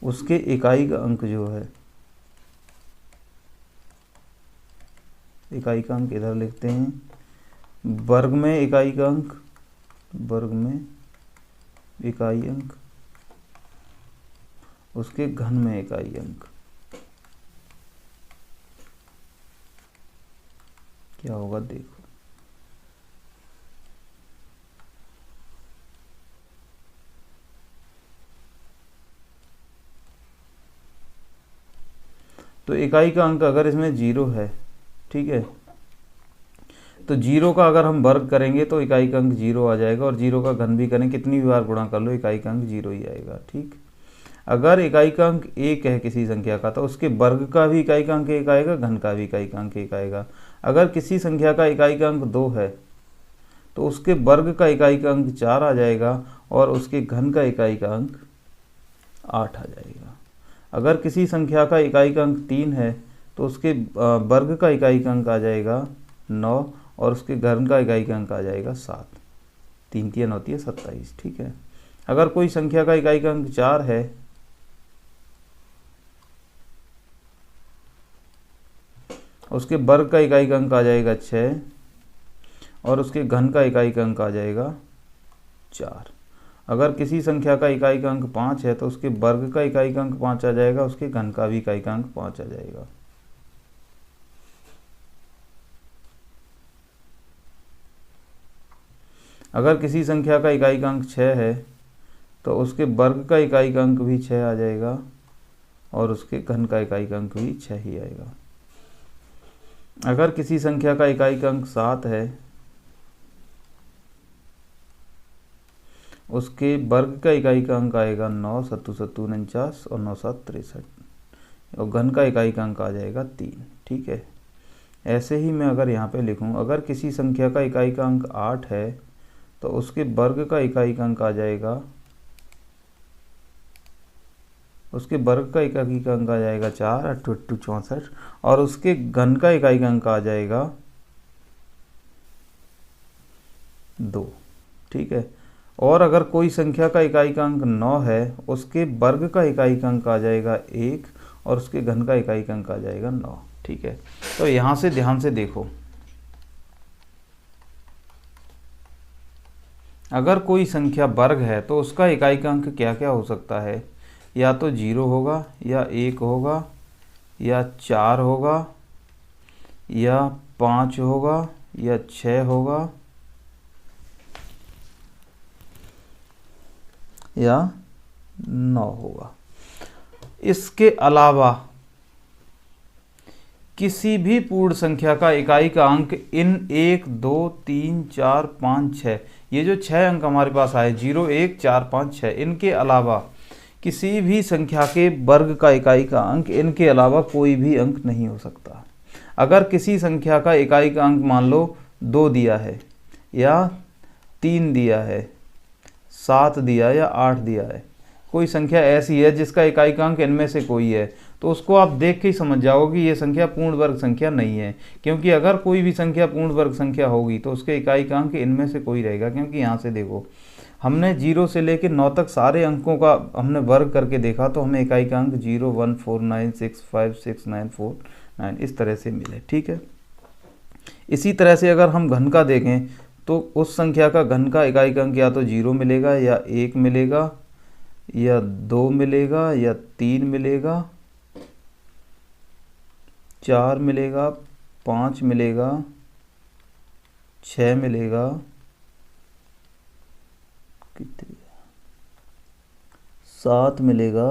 उसके इकाई का अंक जो है, इकाई का अंक इधर लिखते हैं, वर्ग में इकाई का अंक, वर्ग में इकाई अंक, उसके घन में इकाई अंक, क्या होगा देखो। तो इकाई का अंक अगर इसमें 0 है, ठीक है, तो 0 का अगर हम वर्ग करेंगे तो इकाई का अंक 0 आ जाएगा, और 0 का घन भी करें, कितनी भी बार गुणा कर लो इकाई का अंक 0 ही आएगा। ठीक, अगर इकाई का अंक 1 है किसी संख्या का, तो उसके वर्ग का भी इकाई का अंक 1 आएगा, घन का भी इकाई का अंक 1 आएगा। अगर किसी संख्या का इकाई का अंक 2 है तो उसके वर्ग का इकाई का अंक 4 आ जाएगा, और उसके घन का इकाई का अंक 8 आ जाएगा। अगर किसी संख्या का इकाई का अंक 3 है तो उसके वर्ग का इकाई का अंक आ जाएगा 9, और उसके घन का इकाई का अंक आ जाएगा 7। 3 3 9 3 27। ठीक है, अगर कोई संख्या का इकाई का अंक 4 है उसके वर्ग का इकाई का अंक आ जाएगा 6, और उसके घन का इकाई का अंक आ जाएगा 4। अगर किसी संख्या का इकाई का अंक 5 है तो उसके वर्ग का इकाई का अंक 5 आ जाएगा, उसके घन का भी इकाई का अंक 5 आ जाएगा। अगर किसी संख्या का इकाई का अंक 6 है तो उसके वर्ग का इकाई का अंक भी 6 आ जाएगा, और उसके घन का इकाई का अंक भी 6 ही आएगा। अगर किसी संख्या का इकाई का अंक 7 है, उसके वर्ग का इकाई का अंक आएगा 9 7 7 49 और 9 7 63, और घन का इकाई का अंक आ जाएगा 3। ठीक है, ऐसे ही मैं अगर यहाँ पे लिखूँ, अगर किसी संख्या का इकाई का अंक 8 है तो उसके वर्ग का इकाई का अंक आ जाएगा, उसके वर्ग का इकाई का अंक आ जाएगा 4 8 8 64, और उसके घन का इकाई का अंक आ जाएगा 2। ठीक है, और अगर कोई संख्या का इकाई का अंक 9 है उसके वर्ग का इकाई का अंक आ जाएगा 1, और उसके घन का इकाई अंक आ जाएगा 9। ठीक है, तो यहाँ से ध्यान से देखो, अगर कोई संख्या वर्ग है तो उसका इकाई का अंक क्या क्या हो सकता है? या तो 0 होगा, या 1 होगा, या 4 होगा, या 5 होगा, या 6 होगा, या 9 होगा। इसके अलावा किसी भी पूर्ण संख्या का इकाई का अंक इन 1 2 3 4 5 6, ये जो 6 अंक हमारे पास आए 0 1 4 5 6, इनके अलावा किसी भी संख्या के वर्ग का इकाई का अंक इनके अलावा कोई भी अंक नहीं हो सकता। अगर किसी संख्या का इकाई का अंक मान लो 2 दिया है, या 3 दिया है, 7 दिया या 8 दिया है, कोई संख्या ऐसी है जिसका इकाई का अंक इनमें से कोई है, तो उसको आप देख के ही समझ जाओगे कि ये संख्या पूर्ण वर्ग संख्या नहीं है। क्योंकि अगर कोई भी संख्या पूर्ण वर्ग संख्या होगी तो उसके इकाई का अंक इनमें से कोई रहेगा। क्योंकि यहाँ से देखो, हमने 0 से लेकर 9 तक सारे अंकों का हमने वर्ग करके देखा तो हमें इकाई का अंक 0 1 4 9 6 5 6 9 4 9 इस तरह से मिले। ठीक है, इसी तरह से अगर हम घन का देखें तो उस संख्या का घन का इकाई का अंक या तो 0 मिलेगा, या 1 मिलेगा, या 2 मिलेगा, या 3 मिलेगा, 4 मिलेगा, 5 मिलेगा, 6 मिलेगा, कितने 7 मिलेगा,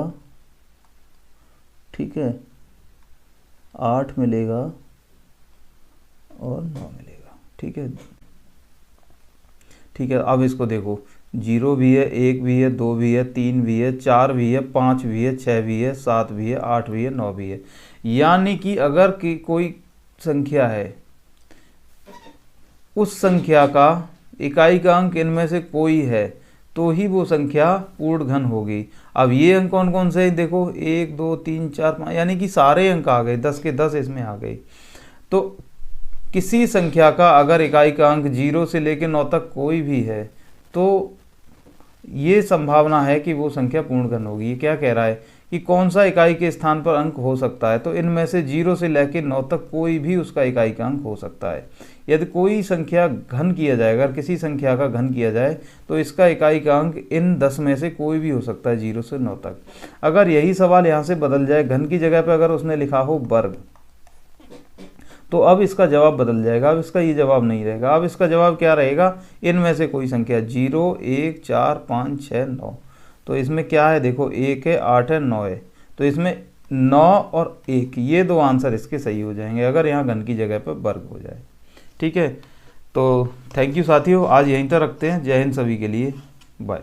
ठीक है, 8 मिलेगा और 9 मिलेगा। ठीक है, ठीक है। अब इसको देखो, 0 भी है, 1 भी है, 2 भी है, 3 भी है, 4 भी है, 5 भी है, 6 भी है, 7 भी है, 8 भी है, 9 भी है। यानी कि अगर कोई संख्या है, उस संख्या का इकाई का अंक इनमें से कोई है तो ही वो संख्या पूर्ण घन होगी। अब ये अंक कौन कौन से हैं देखो, 1 2 3 4 5, यानी कि सारे अंक आ गए, 10 के 10 इसमें आ गए। तो किसी संख्या का अगर इकाई का अंक 0 से लेकर 9 तक कोई भी है तो ये संभावना है कि वो संख्या पूर्ण घन होगी। ये क्या कह रहा है कि कौन सा इकाई के स्थान पर अंक हो सकता है, तो इनमें से 0 से लेकर 9 तक कोई भी उसका इकाई का अंक हो सकता है। यदि कोई संख्या घन किया जाए, अगर किसी संख्या का घन किया जाए तो इसका इकाई का अंक इन 10 में से कोई भी हो सकता है 0 से 9 तक। अगर यही सवाल यहाँ से बदल जाए, घन की जगह पर अगर उसने लिखा हो वर्ग, तो अब इसका जवाब बदल जाएगा। अब इसका ये जवाब नहीं रहेगा, अब इसका जवाब क्या रहेगा, इनमें से कोई संख्या 0 1 4 5 6 9। तो इसमें क्या है देखो, 1 है, 8 है, 9 है, तो इसमें 9 और 1 ये दो आंसर इसके सही हो जाएंगे अगर यहाँ घन की जगह पर वर्ग हो जाए। ठीक है, तो थैंक यू साथियों, आज यहीं तक रखते हैं। जय हिंद सभी के लिए, बाय।